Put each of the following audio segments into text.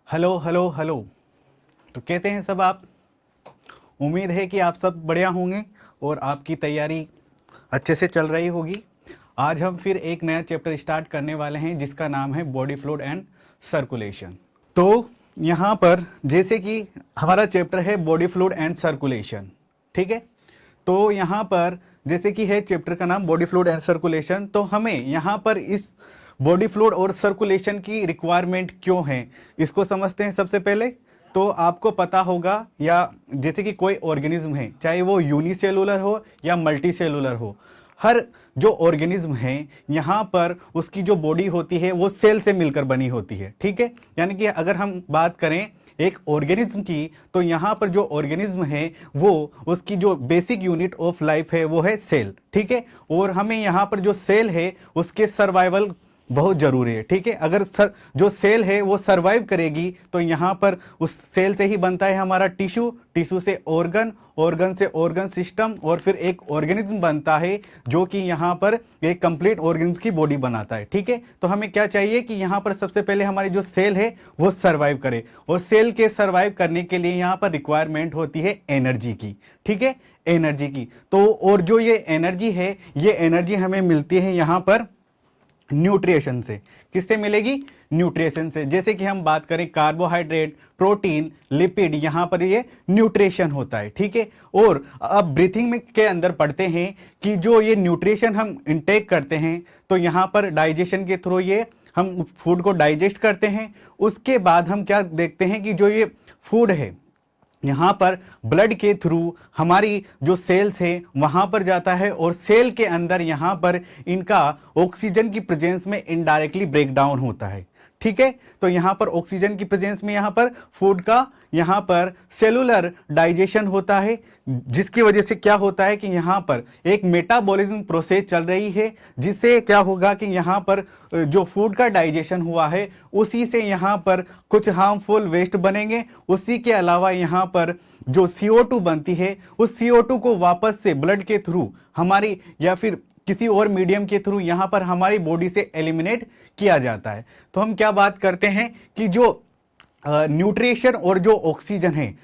Hello hello hello. तो कहते हैं सब आप। उम्मीद है कि आप सब बढ़िया होंगे और आपकी तैयारी अच्छे से चल रही होगी। आज हम फिर एक नया चैप्टर स्टार्ट करने वाले हैं जिसका नाम है बॉडी फ्लूइड एंड सर्कुलेशन। तो यहाँ पर जैसे कि हमारा चैप्टर है बॉडी फ्लूइड एंड सर्कुलेशन, ठीक है। तो यहाँ पर जैसे कि है चैप्टर का नाम बॉडी फ्लूइड एंड सर्कुलेशन, तो हमें यहाँ पर इस बॉडी फ्लूइड और सर्कुलेशन की रिक्वायरमेंट क्यों है इसको समझते हैं। सबसे पहले तो आपको पता होगा, या जैसे कि कोई ऑर्गेनिज्म है, चाहे वो यूनिसेलुलर हो या मल्टी सेलुलर हो, हर जो ऑर्गेनिज्म है यहाँ पर उसकी जो बॉडी होती है वो सेल से मिलकर बनी होती है, ठीक है। यानी कि अगर हम बात करें एक ऑर्गेनिज्म की, तो यहाँ पर जो ऑर्गेनिज्म है वो उसकी जो बेसिक यूनिट ऑफ लाइफ है वो है सेल, ठीक है। और हमें यहाँ पर जो सेल है उसके सर्वाइवल बहुत जरूरी है, ठीक है। अगर जो सेल है वो सरवाइव करेगी तो यहाँ पर उस सेल से ही बनता है हमारा टिश्यू, टिश्यू से ऑर्गन, ऑर्गन से ऑर्गन सिस्टम, और फिर एक ऑर्गेनिज्म बनता है जो कि यहाँ पर एक कंप्लीट ऑर्गेनिज्म की बॉडी बनाता है, ठीक है। तो हमें क्या चाहिए कि यहाँ पर सबसे पहले हमारी जो सेल है वो सरवाइव करे, और सेल के सरवाइव करने के लिए यहाँ पर रिक्वायरमेंट होती है एनर्जी की, ठीक है, एनर्जी की। तो और जो ये एनर्जी है, ये एनर्जी हमें मिलती है यहाँ पर न्यूट्रिशन से। किससे मिलेगी? न्यूट्रिशन से। जैसे कि हम बात करें कार्बोहाइड्रेट, प्रोटीन, लिपिड, यहाँ पर ये न्यूट्रिशन होता है, ठीक है। और अब ब्रीथिंग में के अंदर पढ़ते हैं कि जो ये न्यूट्रिशन हम इंटेक करते हैं तो यहाँ पर डाइजेशन के थ्रू ये हम फूड को डाइजेस्ट करते हैं। उसके बाद हम क्या देखते हैं कि जो ये फूड है यहाँ पर ब्लड के थ्रू हमारी जो सेल्स है वहाँ पर जाता है, और सेल के अंदर यहाँ पर इनका ऑक्सीजन की प्रेजेंस में इनडायरेक्टली ब्रेक डाउन होता है, ठीक है। तो यहाँ पर ऑक्सीजन की प्रेजेंस में यहाँ पर फूड का यहाँ पर सेलुलर डाइजेशन होता है, जिसकी वजह से क्या होता है कि यहाँ पर एक मेटाबॉलिज्म प्रोसेस चल रही है, जिससे क्या होगा कि यहाँ पर जो फूड का डाइजेशन हुआ है उसी से यहाँ पर कुछ हार्मफुल वेस्ट बनेंगे। उसी के अलावा यहाँ पर जो CO2 बनती है उस CO2 को वापस से ब्लड के थ्रू हमारी या फिर किसी और मीडियम के थ्रू यहाँ पर हमारी बॉडी से एलिमिनेट किया जाता है। तो हम क्या बात करते हैं कि जो न्यूट्रिशन और जो ऑक्सीजन है,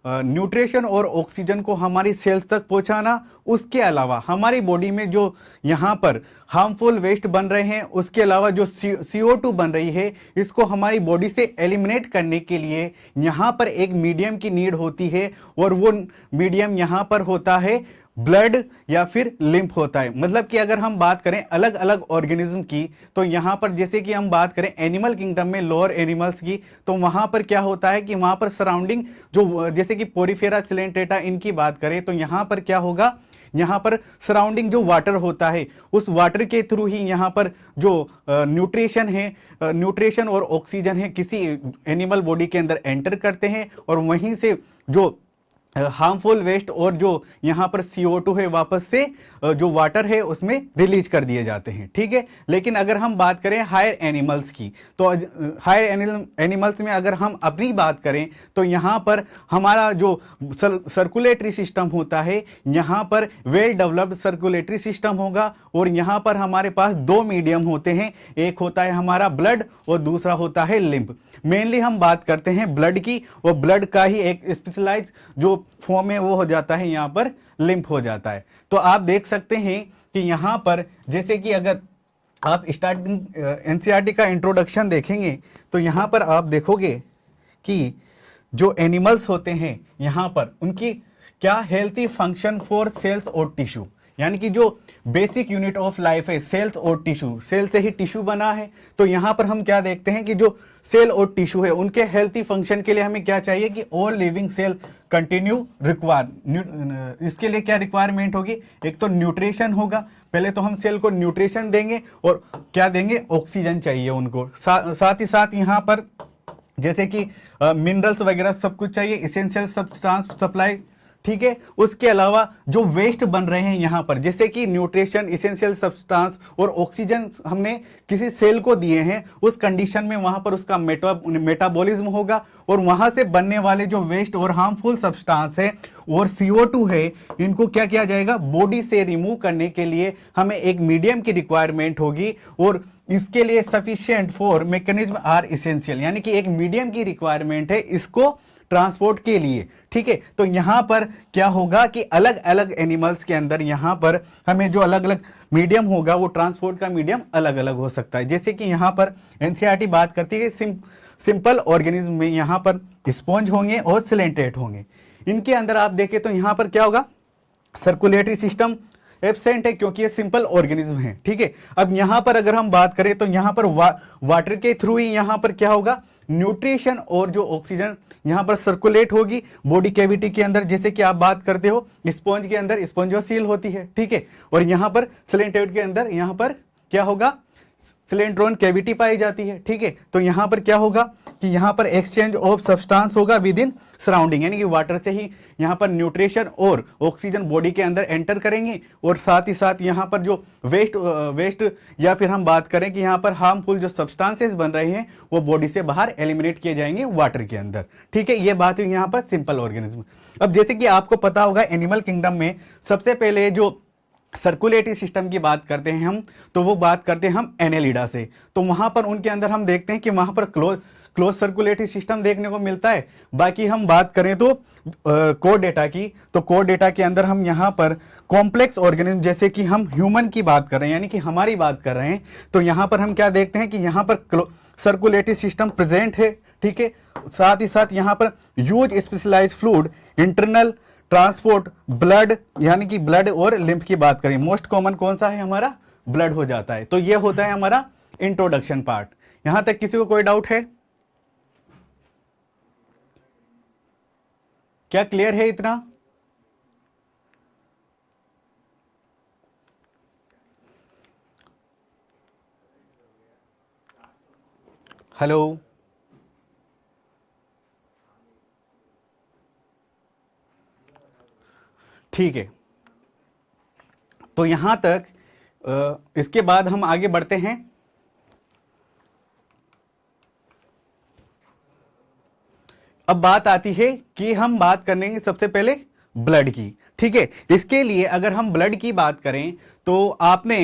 न्यूट्रिशन और ऑक्सीजन को हमारी सेल्स तक पहुंचाना, उसके अलावा हमारी बॉडी में जो यहाँ पर हार्मफुल वेस्ट बन रहे हैं, उसके अलावा जो CO2 बन रही है, इसको हमारी बॉडी से एलिमिनेट करने के लिए यहाँ पर एक मीडियम की नीड होती है, और वो मीडियम यहाँ पर होता है ब्लड या फिर लिम्फ होता है। मतलब कि अगर हम बात करें अलग अलग ऑर्गेनिज्म की, तो यहाँ पर जैसे कि हम बात करें एनिमल किंगडम में लोअर एनिमल्स की, तो वहाँ पर क्या होता है कि वहाँ पर सराउंडिंग जो जैसे कि पोरीफेरा सिलेंट्रेटा इनकी बात करें तो यहाँ पर क्या होगा, यहाँ पर सराउंडिंग जो वाटर होता है उस वाटर के थ्रू ही यहाँ पर जो न्यूट्रिशन है, न्यूट्रिशन और ऑक्सीजन है किसी एनिमल बॉडी के अंदर एंटर करते हैं, और वहीं से जो हार्मफुल वेस्ट और जो यहाँ पर CO2 है वापस से जो वाटर है उसमें रिलीज कर दिए जाते हैं, ठीक है। लेकिन अगर हम बात करें हायर एनिमल्स की, तो हायर एनिमल्स में अगर हम अपनी बात करें तो यहाँ पर हमारा जो सर्कुलेटरी सिस्टम होता है, यहाँ पर वेल डेवलप्ड सर्कुलेटरी सिस्टम होगा, और यहाँ पर हमारे पास दो मीडियम होते हैं, एक होता है हमारा ब्लड और दूसरा होता है लिम्फ। मेनली हम बात करते हैं ब्लड की, और ब्लड का ही एक स्पेशलाइज जो फॉर्म है वो हो जाता है यहाँ पर लिम्फ हो जाता है। तो आप देख सकते हैं कि यहाँ पर जैसे कि अगर आप स्टार्टिंग NCERT का इंट्रोडक्शन देखेंगे तो यहाँ पर आप देखोगे कि जो एनिमल्स होते हैं यहाँ पर उनकी क्या हेल्थी फंक्शन फॉर सेल्स और टिश्यू, यानी कि जो बेसिक यूनिट ऑफ लाइफ है सेल्स और टिश्यू, सेल से ही टिश्यू बना है। तो यहाँ पर हम क्या देखते हैं कि जो सेल और टिश्यू है उनके हेल्थी फंक्शन के लिए हमें क्या चाहिए कि all living cell continue require. इसके लिए क्या रिक्वायरमेंट होगी, एक तो न्यूट्रिशन होगा, पहले तो हम सेल को न्यूट्रिशन देंगे और क्या देंगे, ऑक्सीजन चाहिए उनको। साथ ही साथ यहाँ पर जैसे कि मिनरल्स वगैरह सब कुछ चाहिए, इसेंशियल सब्सटेंस सप्लाई, ठीक है। उसके अलावा जो वेस्ट बन रहे हैं यहाँ पर, जैसे कि न्यूट्रिशन, इसेंशियल सब्सटेंस और ऑक्सीजन हमने किसी सेल को दिए हैं, उस कंडीशन में वहां पर उसका मेटाबॉलिज्म होगा, और वहां से बनने वाले जो वेस्ट और हार्मफुल सब्सटेंस है और CO2 है, इनको क्या किया जाएगा, बॉडी से रिमूव करने के लिए हमें एक मीडियम की रिक्वायरमेंट होगी। और इसके लिए sufficient for mechanism are essential, यानी कि एक मीडियम की रिक्वायरमेंट है इसको ट्रांसपोर्ट के लिए। ठीक है, तो यहां पर क्या होगा कि अलग अलग एनिमल्स के अंदर यहां पर हमें जो अलग अलग मीडियम होगा वो ट्रांसपोर्ट का मीडियम अलग अलग हो सकता है। जैसे कि यहां पर एनसीईआरटी बात करती है सिंपल ऑर्गेनिज्म में यहां पर स्पॉन्ज होंगे और सिलेंट्रेट होंगे। इनके अंदर आप देखें तो यहां पर क्या होगा, सर्कुलेटरी सिस्टम एब्सेंट है क्योंकि ये सिंपल ऑर्गेनिज्म है। ठीक है, अब यहां पर अगर हम बात करें तो यहां पर वाटर के थ्रू ही यहां पर क्या होगा, न्यूट्रिशन और जो ऑक्सीजन यहां पर सर्कुलेट होगी बॉडी कैविटी के अंदर। जैसे कि आप बात करते हो स्पॉन्ज के अंदर स्पॉन्जोसील होती है। ठीक है, और यहां पर सिलेंट्रेट के अंदर यहां पर क्या होगा, सिलेंड्रोन कैविटी पाई जाती है। ठीक है, तो यहां पर क्या होगा कि यहां पर एक्सचेंज ऑफ सब्सटेंस होगा विद इन सराउंडिंग, यानी कि वाटर से ही यहां पर न्यूट्रिशन और ऑक्सीजन बॉडी के अंदर एंटर करेंगे और साथ ही साथ यहां पर जो वेस्ट या फिर हम बात करें कि यहां पर हार्मफुल जो सब्सटेंसेस बन रहे हैं वो बॉडी से बाहर एलिमिनेट किए जाएंगे वाटर के अंदर। ठीक है, ये बात हुई यहां पर सिंपल ऑर्गेनिज्म। अब जैसे कि आपको पता होगा एनिमल किंगडम में सबसे पहले जो सर्कुलेटरी सिस्टम की बात करते हैं हम, तो वो बात करते हैं हम एनेलिडा से। तो वहां पर उनके अंदर हम देखते हैं कि वहां पर क्लोज सर्कुलेटरी सिस्टम देखने को मिलता है। बाकी हम बात करें तो कोर डेटा की, तो कोर डेटा के अंदर हम यहां पर कॉम्प्लेक्स ऑर्गेनिज्म जैसे कि हम ह्यूमन की बात कर रहे हैं, यानी कि हमारी बात कर रहे हैं, तो यहां पर हम क्या देखते हैं कि यहां पर सर्कुलेटरी सिस्टम प्रेजेंट है। ठीक है, साथ ही साथ यहां पर huge specialised fluid internal transport blood, यानी कि ब्लड और लिम्फ की बात करें, मोस्ट कॉमन कौन सा है हमारा, ब्लड हो जाता है। तो ये होता है हमारा इंट्रोडक्शन पार्ट। यहां तक किसी को कोई डाउट है, क्या क्लियर है इतना? हेलो, ठीक है, तो यहां तक इसके बाद हम आगे बढ़ते हैं। अब बात आती है कि हम बात करेंगे सबसे पहले ब्लड की। ठीक है, इसके लिए अगर हम ब्लड की बात करें तो आपने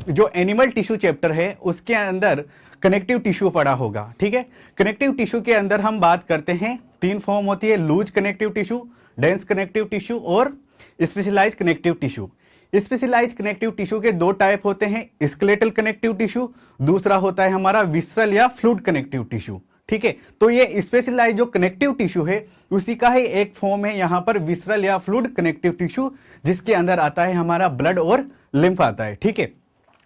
जो एनिमल टिश्यू चैप्टर है उसके अंदर कनेक्टिव टिश्यू पढ़ा होगा। ठीक है, कनेक्टिव टिश्यू के अंदर हम बात करते हैं, तीन फॉर्म होती है, loose connective tissue, dense connective tissue और specialise connective tissue. Specialise connective tissue के दो टाइप होते हैं, स्केलेटल कनेक्टिव टिश्यू, दूसरा होता है हमारा विसरल या फ्लूइड कनेक्टिव टिश्यू। ठीक है, तो ये स्पेशलाइज जो कनेक्टिव टिश्यू है उसी का ही एक फॉर्म है यहां पर विसरल या फ्लूइड कनेक्टिव टिश्यू, जिसके अंदर आता है हमारा ब्लड और लिम्फ आता है। ठीक है,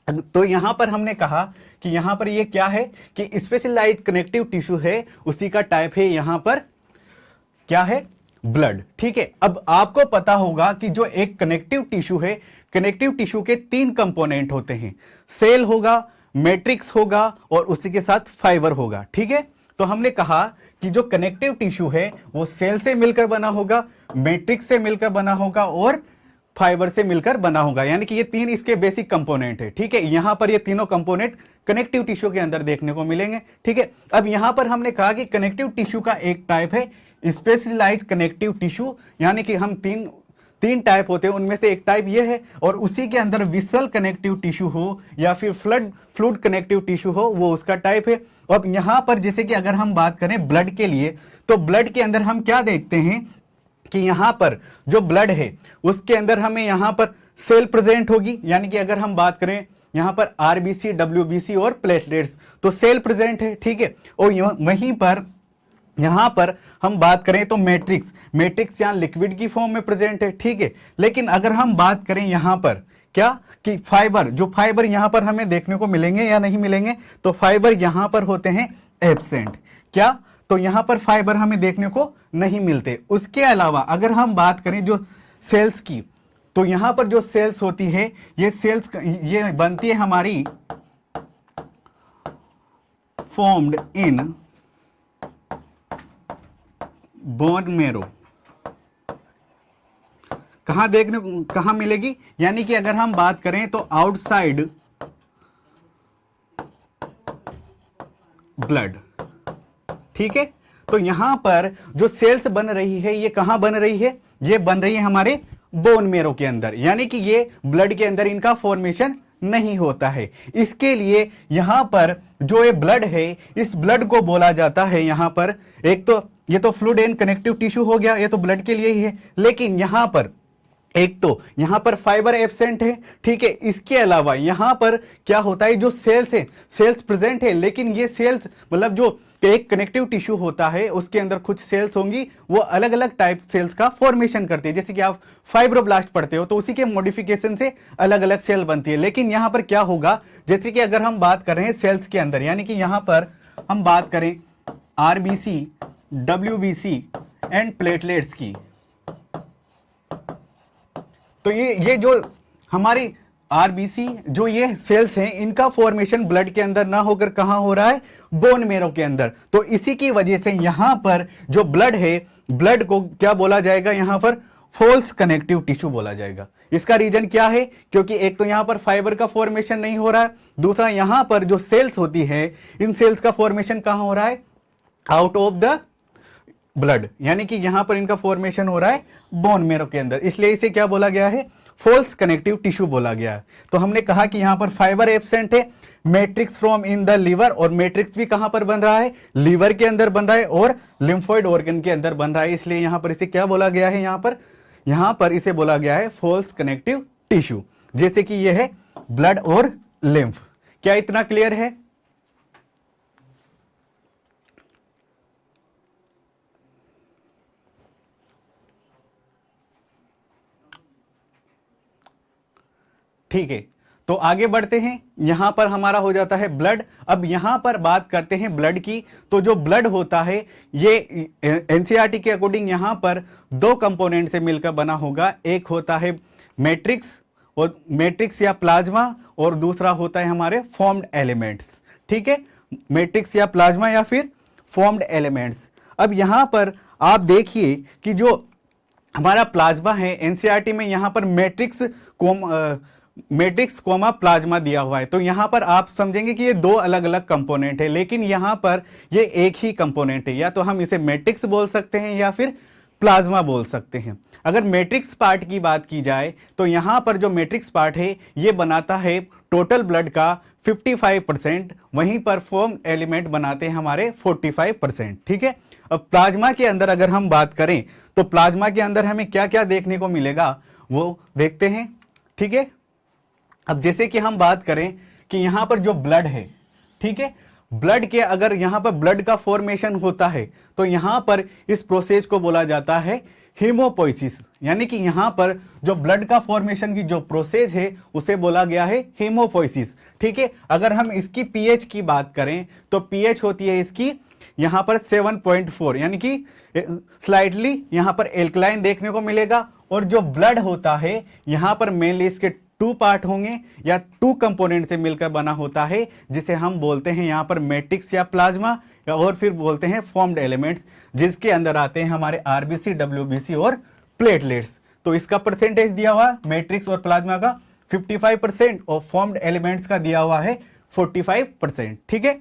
तो यहां पर हमने कहा कि यहां पर ये क्या है कि स्पेशलाइज कनेक्टिव टिश्यू है, उसी का टाइप है यहां पर क्या है, ब्लड। ठीक है, अब आपको पता होगा कि जो एक कनेक्टिव टिश्यू है, कनेक्टिव टिश्यू के तीन कंपोनेंट होते हैं, सेल होगा, मैट्रिक्स होगा और उसी के साथ फाइबर होगा। ठीक है, तो हमने कहा कि जो कनेक्टिव टिश्यू है वो सेल से मिलकर बना होगा, मैट्रिक्स से मिलकर बना होगा और फाइबर से मिलकर बना होगा, यानी कि ये तीन इसके बेसिक कंपोनेंट है। ठीक है, यहां पर ये तीनों कंपोनेंट कनेक्टिव टिश्यू के अंदर देखने को मिलेंगे। ठीक है, अब यहां पर हमने कहा कि कनेक्टिव टिश्यू का एक टाइप है स्पेशलाइज्ड कनेक्टिव टिश्यू, यानी कि हम तीन टाइप होते हैं, उनमें से एक टाइप ये है, और उसी के अंदर विसरल कनेक्टिव टिश्यू हो या फिर फ्लूइड कनेक्टिव टिश्यू हो वो उसका टाइप है। अब यहां पर जैसे कि अगर हम बात करें ब्लड के लिए, तो ब्लड के अंदर हम क्या देखते हैं कि यहां पर जो ब्लड है उसके अंदर हमें यहां पर सेल प्रेजेंट होगी, यानी कि अगर हम बात करें यहां पर आरबीसी, डब्ल्यूबीसी और प्लेटलेट्स, तो सेल प्रेजेंट है। ठीक है, और वहीं पर यहां पर हम बात करें तो मैट्रिक्स यहां लिक्विड की फॉर्म में प्रेजेंट है। ठीक है, लेकिन अगर हम बात करें यहां पर क्या कि फाइबर यहां पर हमें देखने को मिलेंगे या नहीं मिलेंगे, तो फाइबर यहां पर होते हैं एब्सेंट। क्या, तो यहां पर फाइबर हमें देखने को नहीं मिलते। उसके अलावा अगर हम बात करें जो सेल्स की, तो यहां पर जो सेल्स होती है ये बनती है हमारी फॉर्म्ड इन बोन मेरो। कहां मिलेगी, यानी कि अगर हम बात करें तो आउटसाइड ब्लड। ठीक है, तो यहां पर जो सेल्स बन रही है ये कहां बन रही है, ये बन रही है हमारे बोन मेरो के अंदर, यानी कि ये ब्लड के अंदर इनका फॉर्मेशन नहीं होता है। इसके लिए यहाँ पर जो ये ब्लड है, इस ब्लड को बोला जाता है यहाँ पर, एक तो ये तो फ्लूइड एंड कनेक्टिव टिश्यू हो गया, ये तो ब्लड के लिए ही है, लेकिन यहाँ पर एक तो यहां पर फाइबर एब्सेंट है, ठीक है। इसके अलावा यहां पर क्या होता है, जो सेल्स है, सेल्स प्रेजेंट है, लेकिन ये सेल्स मतलब जो एक कनेक्टिव टिश्यू होता है उसके अंदर कुछ सेल्स होंगी, वो अलग अलग टाइप सेल्स का फॉर्मेशन करती है। जैसे कि आप फाइब्रोब्लास्ट पढ़ते हो तो उसी के मॉडिफिकेशन से अलग अलग सेल बनती है। लेकिन यहां पर क्या होगा, जैसे कि अगर हम बात करें सेल्स के अंदर, यानी कि यहां पर हम बात करें आरबीसी, डब्ल्यूबीसी एंड प्लेटलेट्स की, तो ये जो हमारी आरबीसी जो ये सेल्स हैं, इनका फॉर्मेशन ब्लड के अंदर ना होकर कहां हो रहा है, बोन मेरो के अंदर। तो इसी की वजह से यहां पर जो ब्लड है, ब्लड को क्या बोला जाएगा, यहां पर फॉल्स कनेक्टिव टिश्यू बोला जाएगा। इसका रीजन क्या है, क्योंकि एक तो यहां पर फाइबर का फॉर्मेशन नहीं हो रहा है, दूसरा यहां पर जो सेल्स होती है, इन सेल्स का फॉर्मेशन कहां हो रहा है, आउट ऑफ द ब्लड, यानी कि यहां पर इनका फॉर्मेशन हो रहा है बोन मेरो के अंदर, इसलिए इसे क्या बोला गया है, फॉल्स कनेक्टिव टिश्यू बोला गया है। तो हमने कहा कि यहां पर फाइबर एब्सेंट है, matrix from in the liver, और मैट्रिक्स भी कहां पर बन रहा है, लिवर के अंदर बन रहा है और लिम्फोइड ऑर्गन के अंदर बन रहा है, इसलिए यहां पर इसे क्या बोला गया है, यहां पर इसे बोला गया है फॉल्स कनेक्टिव टिश्यू, जैसे कि यह है ब्लड और लिम्फ। क्या इतना क्लियर है? ठीक है, तो आगे बढ़ते हैं। यहां पर हमारा हो जाता है ब्लड। अब यहां पर बात करते हैं ब्लड की। तो जो ब्लड होता है ये एनसीईआरटी के अकॉर्डिंग यहां पर दो कंपोनेंट से मिलकर बना होगा, एक होता है मैट्रिक्स और मैट्रिक्स या प्लाज्मा, और दूसरा होता है हमारे फॉर्म्ड एलिमेंट्स। ठीक है, मैट्रिक्स या प्लाज्मा या फिर फॉर्म्ड एलिमेंट्स। अब यहां पर आप देखिए कि जो हमारा प्लाज्मा है, एनसीईआरटी में यहां पर मैट्रिक्स कोमा प्लाज्मा दिया हुआ है, तो यहां पर आप समझेंगे कि ये दो अलग अलग कंपोनेंट है, लेकिन यहां पर ये एक ही कंपोनेंट है। या तो हम इसे मैट्रिक्स बोल सकते हैं या फिर प्लाज्मा बोल सकते हैं। अगर मैट्रिक्स पार्ट की बात की जाए तो यहां पर जो मैट्रिक्स पार्ट है ये बनाता है टोटल ब्लड का 55%, वहीं पर फॉर्म एलिमेंट बनाते हैं हमारे 45%। ठीक है, अब प्लाज्मा के अंदर अगर हम बात करें तो प्लाज्मा के अंदर हमें क्या क्या देखने को मिलेगा वो देखते हैं। ठीक है, अब जैसे कि हम बात करें कि यहां पर जो ब्लड है, ठीक है, ब्लड के अगर यहां पर ब्लड का फॉर्मेशन होता है तो यहां पर इस प्रोसेस को बोला जाता है हीमोपोइसिस, यानी कि यहां पर जो ब्लड का फॉर्मेशन की जो प्रोसेस है उसे बोला गया है हीमोपोइसिस। ठीक है, अगर हम इसकी पीएच की बात करें तो पीएच होती है इसकी यहां पर 7.4, यानी कि स्लाइटली यहां पर एल्कलाइन देखने को मिलेगा। और जो ब्लड होता है यहां पर मेनली इसके टू पार्ट होंगे या टू कंपोनेंट से मिलकर बना होता है, जिसे हम बोलते हैं यहां पर मैट्रिक्स या प्लाज्मा, या और फिर बोलते हैं फॉर्म्ड एलिमेंट्स, जिसके अंदर आते हैं हमारे आरबीसी, डब्ल्यूबीसी और प्लेटलेट्स। तो इसका परसेंटेज दिया हुआ मैट्रिक्स और प्लाज्मा का 55% और फॉर्म्ड एलिमेंट्स का दिया हुआ है 45%। ठीक है,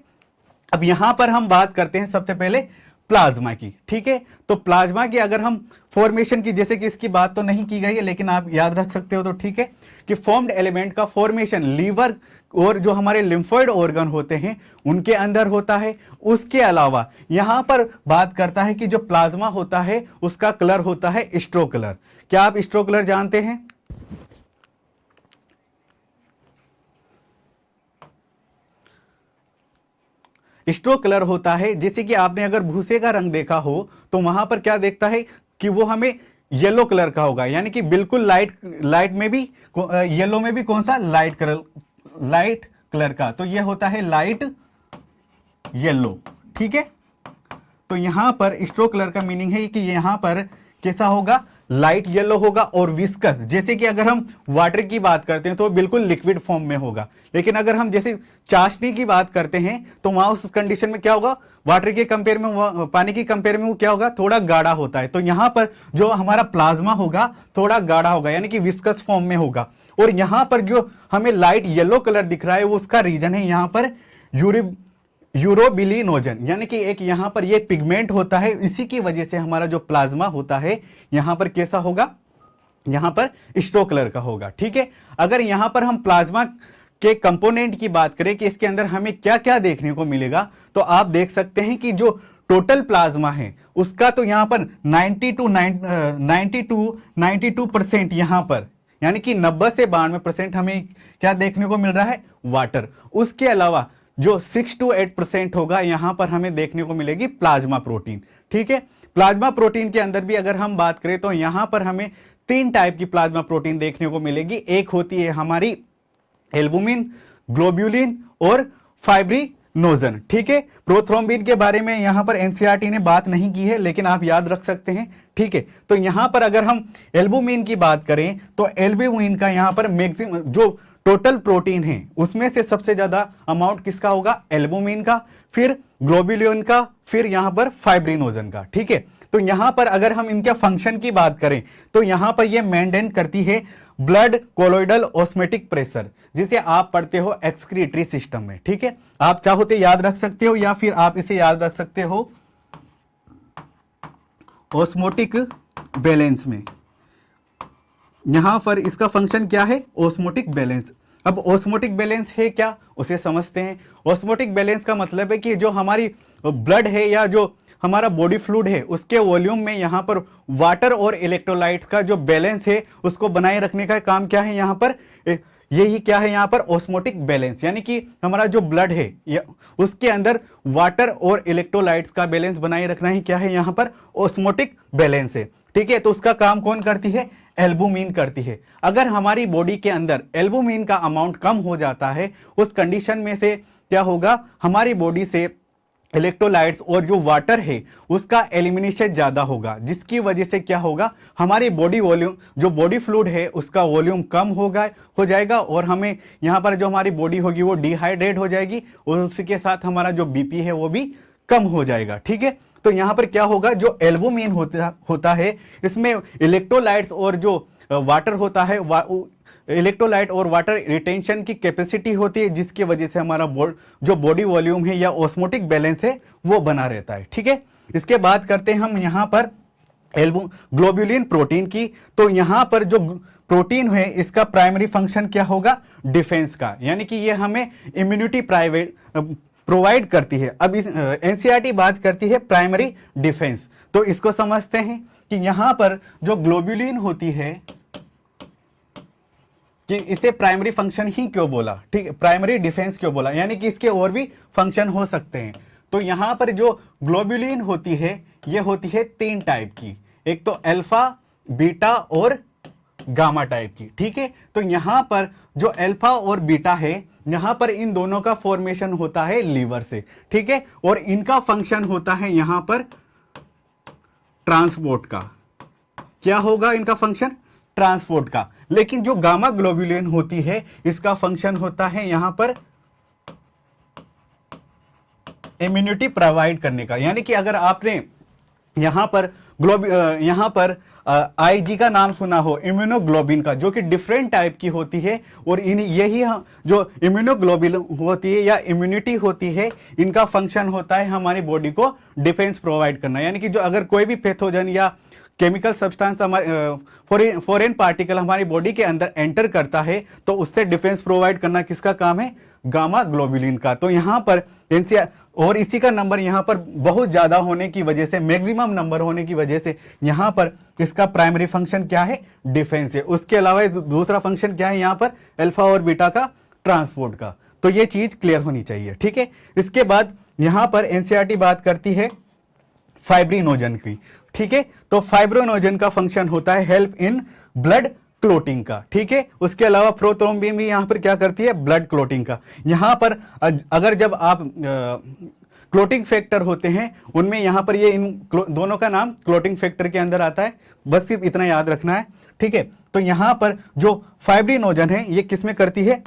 अब यहां पर हम बात करते हैं सबसे पहले प्लाज्मा की। ठीक है, तो प्लाज्मा की अगर हम फॉर्मेशन की, जैसे कि इसकी बात तो नहीं की गई है लेकिन आप याद रख सकते हो, तो ठीक है कि फॉर्म्ड एलिमेंट का फॉर्मेशन लीवर और जो हमारे लिम्फोइड ऑर्गन होते हैं उनके अंदर होता है। उसके अलावा यहां पर बात करता है कि जो प्लाज्मा होता है उसका कलर होता है स्ट्रो कलर। क्या आप स्ट्रो कलर जानते हैं? स्ट्रो कलर होता है, जैसे कि आपने अगर भूसे का रंग देखा हो तो वहां पर क्या देखता है कि वो हमें येलो कलर का होगा, यानी कि बिल्कुल लाइट में भी, येलो में भी कौन सा, लाइट कलर का, तो ये होता है लाइट येलो। ठीक है, तो यहां पर स्ट्रो कलर का मीनिंग है कि यहां पर कैसा होगा, लाइट येलो होगा और विस्कस। जैसे कि अगर हम वाटर की बात करते हैं तो बिल्कुल लिक्विड फॉर्म में होगा, लेकिन अगर हम जैसे चाशनी की बात करते हैं तो वहां उस कंडीशन में क्या होगा, वाटर के कंपेयर में, पानी की कंपेयर में वो क्या होगा, थोड़ा गाढ़ा होता है। तो यहां पर जो हमारा प्लाज्मा होगा थोड़ा गाढ़ा होगा, यानी कि विस्कस फॉर्म में होगा। और यहां पर जो हमें लाइट येलो कलर दिख रहा है वो उसका रीजन है यहां पर यूरोबिलिनोजन, यानी कि एक यहां पर ये पिगमेंट होता है। इसी की वजह से हमारा जो प्लाज्मा होता है यहां पर कैसा होगा, यहां पर स्ट्रो कलर का होगा। ठीक है, अगर यहां पर हम प्लाज्मा के कंपोनेंट की बात करें कि इसके अंदर हमें क्या क्या देखने को मिलेगा, तो आप देख सकते हैं कि जो टोटल प्लाज्मा है उसका तो यहां पर 92% यहां पर, यानी कि 90 से 92% हमें क्या देखने को मिल रहा है, वाटर। उसके अलावा जो 6 to 8% होगा यहां पर हमें देखने को मिलेगी प्लाज्मा प्रोटीन। ठीक है, प्लाज्मा प्रोटीन के अंदर भी अगर हम बात करें तो यहां पर हमें 3 टाइप की प्लाज्मा प्रोटीन देखने को मिलेगी। एक होती है हमारी एल्बुमिन, ग्लोब्यूलिन और फाइब्रिनोजन। ठीक है, प्रोथ्रोम्बिन के बारे में यहां पर एनसीईआरटी ने बात नहीं की है, लेकिन आप याद रख सकते हैं। ठीक है, तो यहां पर अगर हम एल्बुमिन की बात करें तो एल्बुमिन का यहां पर मैक्सिमम जो टोटल प्रोटीन है उसमें से सबसे ज्यादा अमाउंट किसका होगा, एल्बुमिन का, फिर ग्लोब्यूलिन का, फिर यहां पर फाइब्रिनोजन का। ठीक है, तो यहां पर अगर हम इनके फंक्शन की बात करें तो यहां पर ये मेंटेन करती है ब्लड कोलोइडल ऑस्मेटिक प्रेशर, जिसे आप पढ़ते हो एक्सक्रीटरी सिस्टम में। ठीक है, आप चाहो तो याद रख सकते हो या फिर आप इसे याद रख सकते हो ऑस्मोटिक बैलेंस में। यहां पर इसका फंक्शन क्या है, ऑस्मोटिक बैलेंस। अब ऑस्मोटिक बैलेंस है क्या, उसे समझते हैं। ऑस्मोटिक बैलेंस का मतलब है कि जो हमारी ब्लड है या जो हमारा बॉडी फ्लूइड है उसके वॉल्यूम में यहां पर वाटर और इलेक्ट्रोलाइट का जो बैलेंस है उसको बनाए रखने का काम क्या है, यहां पर यही क्या है, यहां पर ऑस्मोटिक बैलेंस। यानी कि हमारा जो ब्लड है उसके अंदर वाटर और इलेक्ट्रोलाइट्स का बैलेंस बनाए रखना ही क्या है, यहां पर ऑस्मोटिक बैलेंस है। ठीक है, तो उसका काम कौन करती है, एल्बुमिन करती है। अगर हमारी बॉडी के अंदर एल्बुमिन का अमाउंट कम हो जाता है, उस कंडीशन में से क्या होगा, हमारी बॉडी से इलेक्ट्रोलाइट्स और जो वाटर है उसका एलिमिनेशन ज्यादा होगा, जिसकी वजह से क्या होगा, हमारी बॉडी वॉल्यूम जो बॉडी फ्लूइड है उसका वॉल्यूम कम हो जाएगा और हमें यहाँ पर जो हमारी बॉडी होगी वो डिहाइड्रेट हो जाएगी और उसके साथ हमारा जो बीपी है वो भी कम हो जाएगा। ठीक है, तो यहाँ पर क्या होगा, जो एल्बुमिन होता है इसमें इलेक्ट्रोलाइट्स और जो वाटर होता है इलेक्ट्रोलाइट और वाटर रिटेंशन की कैपेसिटी होती है, जिसकी वजह से हमारा जो बॉडी वॉल्यूम है या ऑस्मोटिक बैलेंस है वो बना रहता है। ठीक है, इसके बाद करते हैं हम यहाँ पर ग्लोब्यूलिन प्रोटीन की। तो यहाँ पर जो प्रोटीन है इसका प्राइमरी फंक्शन क्या होगा, डिफेंस का, यानी कि ये हमें इम्यूनिटी प्रोवाइड करती है। अब इस एनसीईआरटी बात करती है प्राइमरी डिफेंस, तो इसको समझते हैं कि यहां पर जो ग्लोब्यूलिन होती है कि इसे प्राइमरी फंक्शन ही क्यों बोला, ठीक है, प्राइमरी डिफेंस क्यों बोला, यानी कि इसके और भी फंक्शन हो सकते हैं। तो यहां पर जो ग्लोब्यूलिन होती है ये होती है 3 टाइप की, एक तो अल्फा, बीटा और गामा टाइप की। ठीक है, तो यहां पर जो अल्फा और बीटा है यहां पर इन दोनों का फॉर्मेशन होता है लीवर से। ठीक है, और इनका फंक्शन होता है यहां पर ट्रांसपोर्ट का। क्या होगा इनका फंक्शन, ट्रांसपोर्ट का। लेकिन जो गामा ग्लोब्यूलिन होती है इसका फंक्शन होता है यहां पर इम्यूनिटी प्रोवाइड करने का। यानी कि अगर आपने यहां पर आईजी का नाम सुना हो, इम्यूनोग्लोबिन का, जो कि डिफरेंट टाइप की होती है, और यही जो इम्यूनोग्लोबिन होती है या इम्यूनिटी होती है इनका फंक्शन होता है हमारी बॉडी को डिफेंस प्रोवाइड करना। यानी कि जो अगर कोई भी पैथोजन या केमिकल सब्सटेंस हमारे फॉरेन पार्टिकल हमारी बॉडी के अंदर एंटर करता है तो उससे डिफेंस प्रोवाइड करना किसका काम है, गामा ग्लोब्यूलिन का। तो यहां पर और इसी का नंबर यहां पर बहुत ज्यादा होने की वजह से, मैक्सिमम नंबर होने की वजह से यहां पर इसका प्राइमरी फंक्शन क्या है, डिफेंस है। उसके अलावा दूसरा फंक्शन क्या है यहां पर, अल्फा और बीटा का, ट्रांसपोर्ट का। तो ये चीज क्लियर होनी चाहिए। ठीक है, इसके बाद यहां पर एनसीईआरटी बात करती है फाइब्रिनोजन की। ठीक है, तो फाइब्रिनोजन का फंक्शन होता है हेल्प इन ब्लड क्लोटिंग का। ठीक है, उसके अलावा प्रोथ्रोम्बिन भी यहां पर क्या करती है, ब्लड क्लोटिंग का। यहां पर अगर जब आप क्लोटिंग फैक्टर होते हैं उनमें यहां पर ये इन दोनों का नाम क्लोटिंग फैक्टर के अंदर आता है, बस सिर्फ इतना याद रखना है। ठीक है, तो यहां पर जो फाइब्रिनोजन है ये किसमें करती है,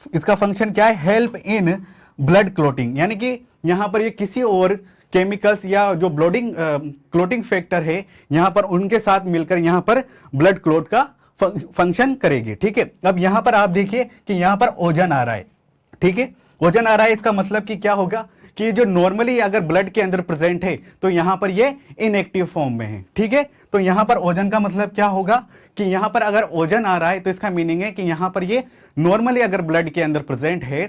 इसका फंक्शन क्या है, हेल्प इन ब्लड क्लोटिंग। यानी कि यहां पर ये किसी और केमिकल्स या जो क्लोटिंग फैक्टर है यहां पर उनके साथ मिलकर यहां पर ब्लड क्लोट का फंक्शन करेगी। ठीक है, अब यहां पर आप देखिए कि यहां पर ओजन आ रहा है। ठीक है, ओजन आ रहा है, इसका मतलब कि क्या होगा कि जो नॉर्मली अगर ब्लड के अंदर प्रेजेंट है तो यहां पर ये इनएक्टिव फॉर्म में है। ठीक है, तो यहाँ पर ओजन का मतलब क्या होगा कि यहाँ पर अगर ओजन आ रहा है तो इसका मीनिंग है कि यहाँ पर ये नॉर्मली अगर ब्लड के अंदर प्रेजेंट है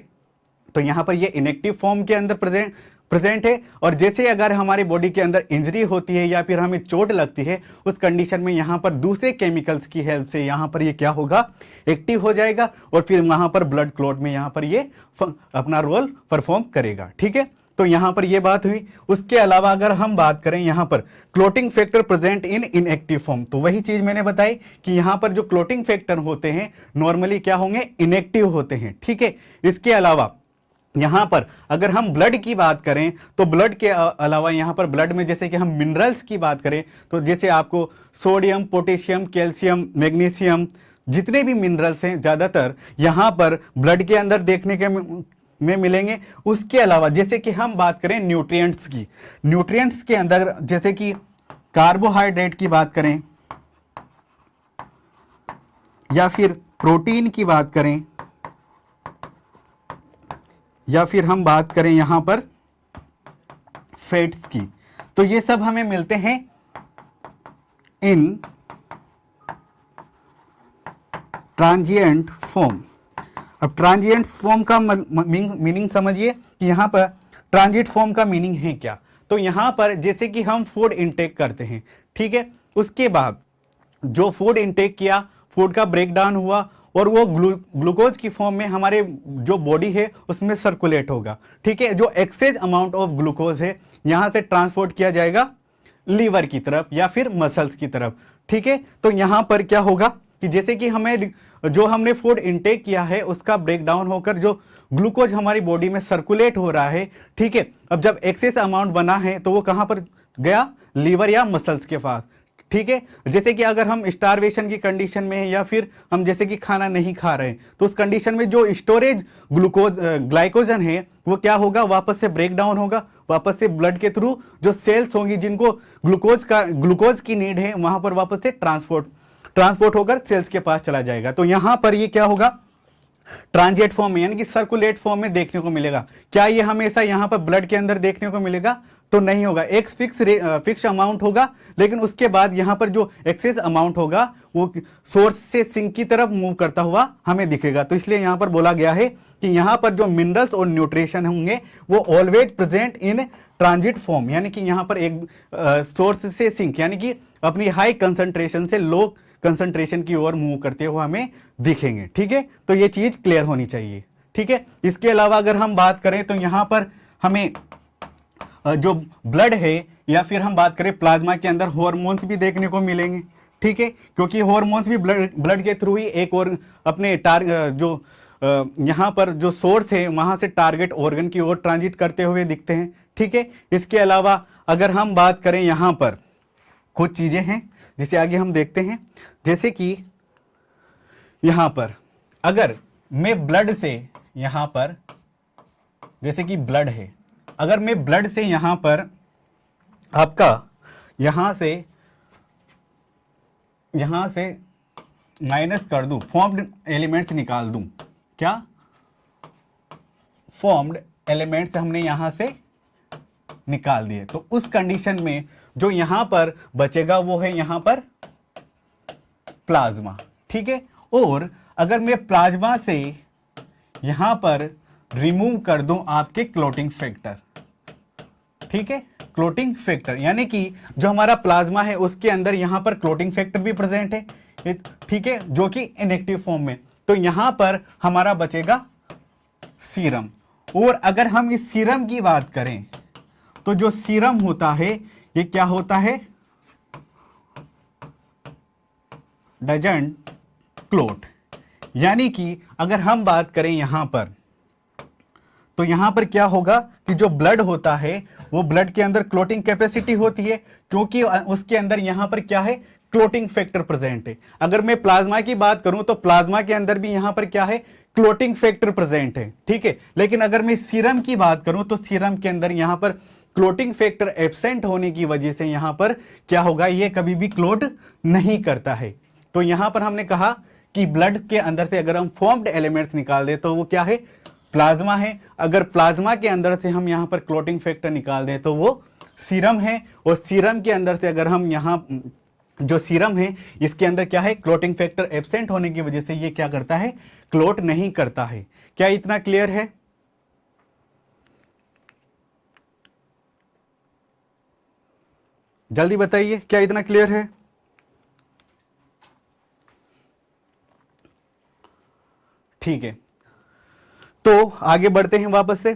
तो यहाँ पर ये इनएक्टिव फॉर्म के अंदर प्रेजेंट है। और जैसे अगर हमारी बॉडी के अंदर इंजरी होती है या फिर हमें चोट लगती है, उस कंडीशन में यहाँ पर दूसरे केमिकल्स की हेल्प से यहाँ पर ये क्या होगा, एक्टिव हो जाएगा और फिर वहाँ पर ब्लड क्लॉट में यहाँ पर ये अपना रोल परफॉर्म करेगा। ठीक है, तो यहाँ पर ये बात हुई। उसके अलावा अगर हम बात करें यहाँ पर clotting factor present in inactive form, तो वही चीज मैंने बताई कि यहाँ पर जो क्लोटिंग फैक्टर होते हैं नॉर्मली क्या होंगे, इनएक्टिव होते हैं। ठीक है, इसके अलावा यहाँ पर अगर हम ब्लड की बात करें तो ब्लड के अलावा यहाँ पर ब्लड में जैसे कि हम मिनरल्स की बात करें तो जैसे आपको सोडियम, पोटेशियम, कैल्शियम, मैग्नीशियम, जितने भी मिनरल्स हैं ज़्यादातर यहाँ पर ब्लड के अंदर देखने के में मिलेंगे। उसके अलावा जैसे कि हम बात करें न्यूट्रिएंट्स की, न्यूट्रिएंट्स के अंदर जैसे कि कार्बोहाइड्रेट की बात करें या फिर प्रोटीन की बात करें या फिर हम बात करें यहां पर फैट्स की, तो ये सब हमें मिलते हैं इन ट्रांजिएंट फॉर्म। अब ट्रांजिएंट फॉर्म का मीनिंग समझिए कि यहां पर ट्रांजिट फॉर्म का मीनिंग है क्या। तो यहां पर जैसे कि हम फूड इंटेक करते हैं, ठीक है, उसके बाद जो फूड इंटेक किया, फूड का ब्रेकडाउन हुआ और वो ग्लूकोज की फॉर्म में हमारे जो बॉडी है उसमें सर्कुलेट होगा। ठीक है, जो एक्सेस अमाउंट ऑफ ग्लूकोज है यहां से ट्रांसपोर्ट किया जाएगा लीवर की तरफ या फिर मसल्स की तरफ। ठीक है, तो यहां पर क्या होगा कि जैसे कि हमें जो हमने फूड इंटेक किया है उसका ब्रेकडाउन होकर जो ग्लूकोज हमारी बॉडी में सर्कुलेट हो रहा है, ठीक है, अब जब एक्सेस अमाउंट बना है तो वो कहां पर गया, लीवर या मसल्स के पास। ठीक है, जैसे कि अगर हम स्टारवेशन की कंडीशन में हैं या फिर हम जैसे कि खाना नहीं खा रहे हैं तो उस कंडीशन में जो स्टोरेज ग्लाइकोजन है वो क्या होगा, वापस से ब्रेक डाउन होगा, वापस से ब्लड के थ्रू जो सेल्स होंगी जिनको ग्लूकोज की नीड है वहां पर वापस से ट्रांसपोर्ट होकर सेल्स के पास चला जाएगा। तो यहां पर ये क्या होगा, ट्रांजिएंट फॉर्म में यानी कि सर्कुलेट फॉर्म में देखने को मिलेगा। क्या ये हमेशा यहां पर ब्लड के अंदर देखने को मिलेगा, तो नहीं होगा। एक फिक्स अमाउंट होगा, लेकिन उसके बाद यहां पर जो एक्सेस अमाउंट होगा वो सोर्स से सिंक की तरफ मूव करता हुआ हमें दिखेगा। तो इसलिए यहां पर बोला गया है कि यहां पर जो मिनरल्स और न्यूट्रिशन होंगे वो always present in transit form, यानी कि यहां पर एक सोर्स से सिंक यानी कि अपनी हाई कंसंट्रेशन से लो कंसंट्रेशन की ओर मूव करते हुए हमें दिखेंगे। ठीक है, तो ये चीज क्लियर होनी चाहिए। ठीक है, इसके अलावा अगर हम बात करें तो यहां पर हमें जो ब्लड है या फिर हम बात करें प्लाज्मा के अंदर हार्मोन्स भी देखने को मिलेंगे। ठीक है, क्योंकि हार्मोन्स भी ब्लड के थ्रू ही एक और अपने यहाँ पर जो सोर्स है वहां से टारगेट ऑर्गन की ओर ट्रांजिट करते हुए दिखते हैं। ठीक है, इसके अलावा अगर हम बात करें यहाँ पर कुछ चीजें हैं जिसे आगे हम देखते हैं, जैसे कि यहाँ पर अगर मैं ब्लड से यहाँ पर जैसे कि ब्लड है, अगर मैं ब्लड से यहां पर आपका यहां से माइनस कर दूं, फॉर्म्ड एलिमेंट्स निकाल दूं, क्या फॉर्म्ड एलिमेंट्स हमने यहां से निकाल दिए, तो उस कंडीशन में जो यहां पर बचेगा वो है यहां पर प्लाज्मा। ठीक है, और अगर मैं प्लाज्मा से यहां पर रिमूव कर दूं आपके क्लोटिंग फैक्टर, ठीक है, क्लोटिंग फैक्टर यानी कि जो हमारा प्लाज्मा है उसके अंदर यहां पर क्लोटिंग फैक्टर भी प्रेजेंट है, ठीक है, जो कि इनएक्टिव फॉर्म में, तो यहां पर हमारा बचेगा सीरम। और अगर हम इस सीरम की बात करें तो जो सीरम होता है ये क्या होता है, डजंट क्लोट, यानी कि अगर हम बात करें यहां पर तो यहां पर क्या होगा कि जो ब्लड होता है वो ब्लड के अंदर क्लोटिंग कैपेसिटी होती है क्योंकि उसके अंदर यहां पर क्या है, क्लोटिंग फैक्टर प्रेजेंट है। अगर मैं प्लाज्मा की बात करूं तो प्लाज्मा के अंदर भी यहां पर क्या है, क्लोटिंग फैक्टर प्रेजेंट है। ठीक है, लेकिन अगर मैं सीरम की बात करूं तो सीरम के अंदर यहां पर क्लोटिंग फैक्टर एब्सेंट होने की वजह से यहां पर क्या होगा, ये कभी भी क्लोट नहीं करता है। तो यहां पर हमने कहा कि ब्लड के अंदर से अगर हम फॉर्म्ड एलिमेंट्स निकाल दे तो वो क्या है, प्लाज्मा है। अगर प्लाज्मा के अंदर से हम यहां पर क्लोटिंग फैक्टर निकाल दें तो वो सीरम है, और सीरम के अंदर से अगर हम यहां जो सीरम है इसके अंदर क्या है, क्लोटिंग फैक्टर एब्सेंट होने की वजह से ये क्या करता है, क्लोट नहीं करता है। क्या इतना क्लियर है? जल्दी बताइए, क्या इतना क्लियर है? ठीक है, तो आगे बढ़ते हैं वापस से।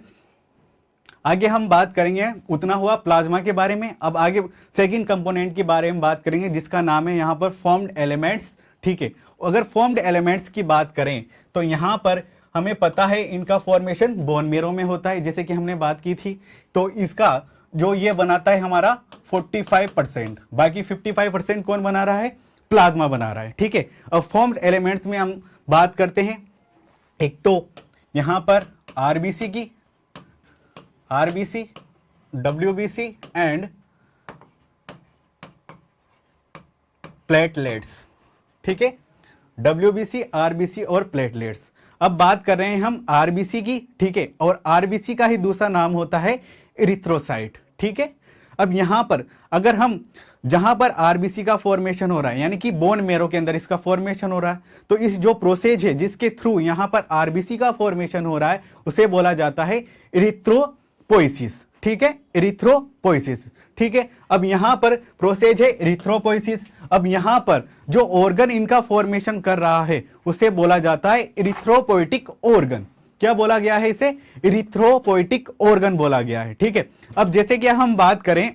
आगे हम बात करेंगे, उतना हुआ प्लाज्मा के बारे में। अब आगे सेकंड कंपोनेंट के बारे में बात करेंगे जिसका नाम है यहां पर फॉर्म्ड एलिमेंट्स। ठीक है, अगर फॉर्म्ड एलिमेंट्स की बात करें तो यहां पर हमें पता है इनका फॉर्मेशन बोन मेरो में होता है, जैसे कि हमने बात की थी। तो इसका जो ये बनाता है हमारा 45%, बाकी 55% कौन बना रहा है, प्लाज्मा बना रहा है। ठीक है, अब फॉर्म्ड एलिमेंट्स में हम बात करते हैं, एक तो यहां पर आरबीसी की, आरबीसी, डब्ल्यूबीसी एंड प्लेटलेट्स। ठीक है, डब्ल्यूबीसी, आरबीसी और प्लेटलेट्स। अब बात कर रहे हैं हम आरबीसी की। ठीक है, और आरबीसी का ही दूसरा नाम होता है इरिथ्रोसाइट। ठीक है, अब यहां पर अगर हम जहां पर आरबीसी का फॉर्मेशन हो रहा है, यानी कि बोन मेरो के अंदर इसका फॉर्मेशन हो रहा है, तो इस जो प्रोसेस है जिसके थ्रू यहां पर आरबीसी का फॉर्मेशन हो रहा है उसे बोला जाता है इरिथ्रोपोइसिस। ठीक है, इरिथ्रोपोइसिस। ठीक है, अब यहां पर प्रोसेस है इरिथ्रोपोइसिस। अब यहां पर जो ऑर्गन इनका फॉर्मेशन कर रहा है उसे बोला जाता है इरिथ्रोपोइटिक ऑर्गन। क्या बोला गया है इसे, इरिथ्रोपोइटिक ऑर्गन बोला गया है। ठीक है, अब जैसे कि हम बात करें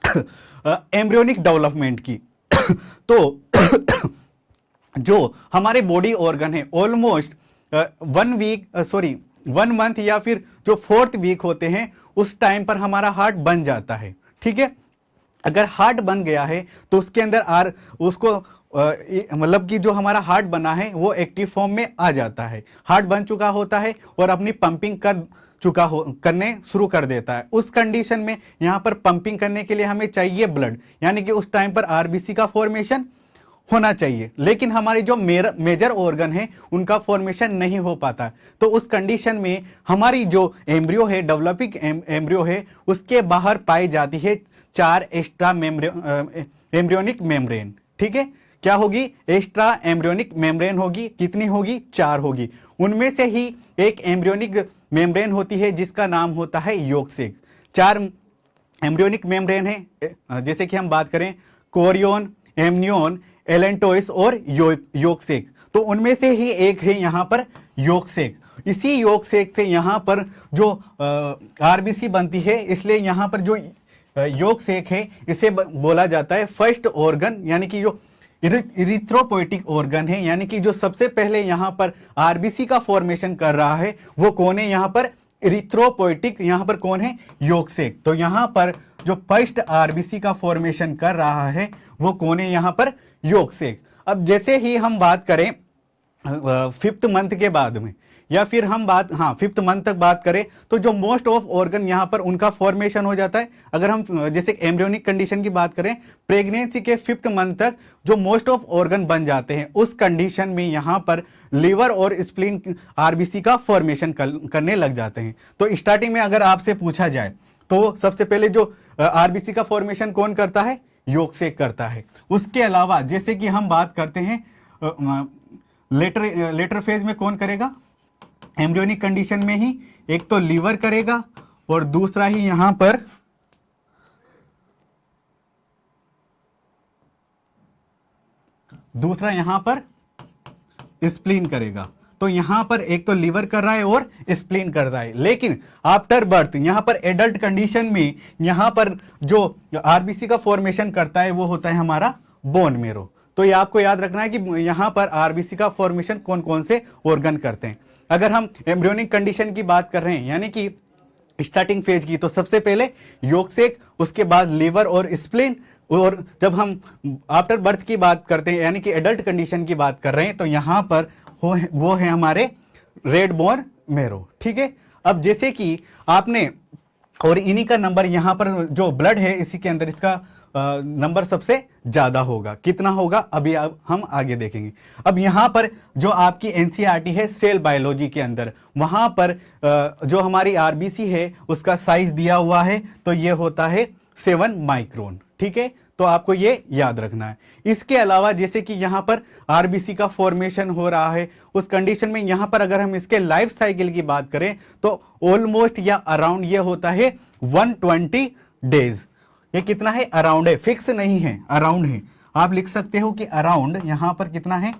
एम्ब्रियोनिक डेवलपमेंट की तो जो हमारे बॉडी ऑर्गन है ऑलमोस्ट 1 मंथ या फिर जो 4th वीक होते हैं उस टाइम पर हमारा हार्ट बन जाता है। ठीक है, अगर हार्ट बन गया है तो उसके अंदर उसको मतलब कि जो हमारा हार्ट बना है वो एक्टिव फॉर्म में आ जाता है। हार्ट बन चुका होता है और अपनी पंपिंग करने शुरू कर देता है। उस कंडीशन में यहां पर पंपिंग करने के लिए हमें चाहिए ब्लड, यानी कि उस टाइम पर आरबीसी का फॉर्मेशन होना चाहिए, लेकिन हमारे जो मेजर ऑर्गन है उनका फॉर्मेशन नहीं हो पाता। तो उस कंडीशन में हमारी जो एम्ब्रियो है, डेवलपिंग एम्ब्रियो है, उसके बाहर पाई जाती है 4 एक्स्ट्रा एम्ब्रियोनिक मेम्ब्रेन। ठीक है, क्या होगी, एक्स्ट्रा एम्ब्रियोनिक मेम्ब्रेन होगी। कितनी होगी, 4 होगी। उनमें से ही एक एम्ब्रियोनिक मेम्ब्रेन होती है जिसका नाम होता है यॉर्क सैक। 4 एम्ब्रियोनिक मेम्ब्रेन है, जैसे कि हम बात करें कोरियन, एमनियन, एलेंटोइस और यॉर्क सैक। तो उनमें से ही एक है यहां पर यॉर्क सैक। इसी यॉर्क सैक से यहां पर जो आरबीसी बनती है, इसलिए यहां पर जो यॉर्क सैक है इसे बोला जाता है फर्स्ट ऑर्गन, यानी कि जो इरिथ्रोपोइटिक ऑर्गन है, यानी कि जो सबसे पहले यहां पर आरबीसी का फॉर्मेशन कर रहा है वो कौन है, यहां पर इरिथ्रोपोइटिक, यहां पर कौन है, यॉर्क सैक। तो यहां पर जो फर्स्ट आरबीसी का फॉर्मेशन कर रहा है वो कौन है, यहां पर यॉर्क सैक। अब जैसे ही हम बात करें 5th मंथ के बाद में, या फिर हम बात 5th मंथ तक बात करें तो जो मोस्ट ऑफ ऑर्गन यहां पर उनका फॉर्मेशन हो जाता है। अगर हम जैसे एम्ब्रियोनिक कंडीशन की बात करें, प्रेगनेंसी के 5th मंथ तक जो मोस्ट ऑफ ऑर्गन बन जाते हैं, उस कंडीशन में यहां पर लीवर और स्प्लीन आरबीसी का फॉर्मेशन करने लग जाते हैं। तो स्टार्टिंग में अगर आपसे पूछा जाए तो सबसे पहले जो आरबीसी का फॉर्मेशन कौन करता है, यॉर्क सैक करता है। उसके अलावा जैसे कि हम बात करते हैं लेटर फेज में कौन करेगा, एम्ब्रियोनिक कंडीशन में ही एक तो लीवर करेगा और दूसरा ही यहां पर स्प्लीन करेगा। तो यहां पर एक तो लीवर कर रहा है और स्प्लीन कर रहा है। लेकिन आफ्टर बर्थ यहां पर एडल्ट कंडीशन में यहां पर जो आरबीसी का फॉर्मेशन करता है वो होता है हमारा बोन मेरो। तो ये आपको याद रखना है कि यहां पर आरबीसी का फॉर्मेशन कौन कौन से ऑर्गन करते हैं। अगर हम एम्ब्रियोनिक कंडीशन की बात कर रहे हैं, यानी कि स्टार्टिंग फेज की, तो सबसे पहले यॉर्क सैक, उसके बाद लीवर और स्प्लीन, और जब हम आफ्टर बर्थ की बात करते हैं यानी कि एडल्ट कंडीशन की बात कर रहे हैं तो यहां पर वो है हमारे रेड बोन मेरो। ठीक है, अब जैसे कि आपने, और इन्हीं का नंबर यहां पर जो ब्लड है इसी के अंदर इसका नंबर सबसे ज्यादा होगा। कितना होगा अभी हम आगे देखेंगे। अब यहां पर जो आपकी एनसीईआरटी है सेल बायोलॉजी के अंदर, वहां पर जो हमारी आरबीसी है उसका साइज दिया हुआ है, तो ये होता है 7 माइक्रोन। ठीक है, तो आपको ये याद रखना है। इसके अलावा जैसे कि यहाँ पर आरबीसी का फॉर्मेशन हो रहा है, उस कंडीशन में यहाँ पर अगर हम इसके लाइफ साइकिल की बात करें तो ऑलमोस्ट या अराउंड ये होता है 120 डेज। ये कितना है? अराउंड है, फिक्स नहीं है, अराउंड है। आप लिख सकते हो कि अराउंड यहां पर कितना है?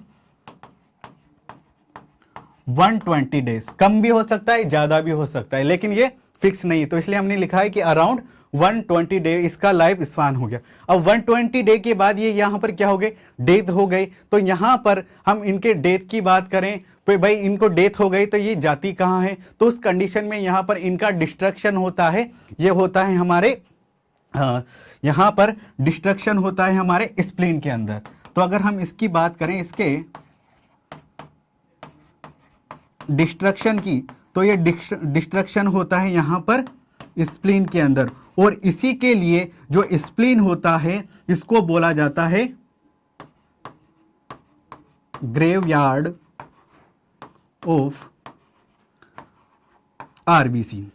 120 डेज। कम भी हो सकता है, ज्यादा भी हो सकता है, लेकिन ये फिक्स नहीं, तो इसलिए हमने लिखा है कि अराउंड 120 डे इसका लाइफ स्पान हो गया। अब 120 डे के बाद ये यहां पर क्या हो गए? डेथ हो गई। तो यहां पर हम इनके डेथ की बात करें तो भाई इनको डेथ हो गई तो ये जाती कहां है? तो उस कंडीशन में यहां पर इनका डिस्ट्रक्शन होता है, ये होता है हमारे यहां पर डिस्ट्रक्शन होता है हमारे स्प्लीन के अंदर। तो अगर हम इसकी बात करें, इसके डिस्ट्रक्शन की, तो ये डिस्ट्रक्शन होता है यहां पर स्प्लीन के अंदर, और इसी के लिए जो स्प्लीन होता है इसको बोला जाता है ग्रेवयार्ड ऑफ आरबीसी।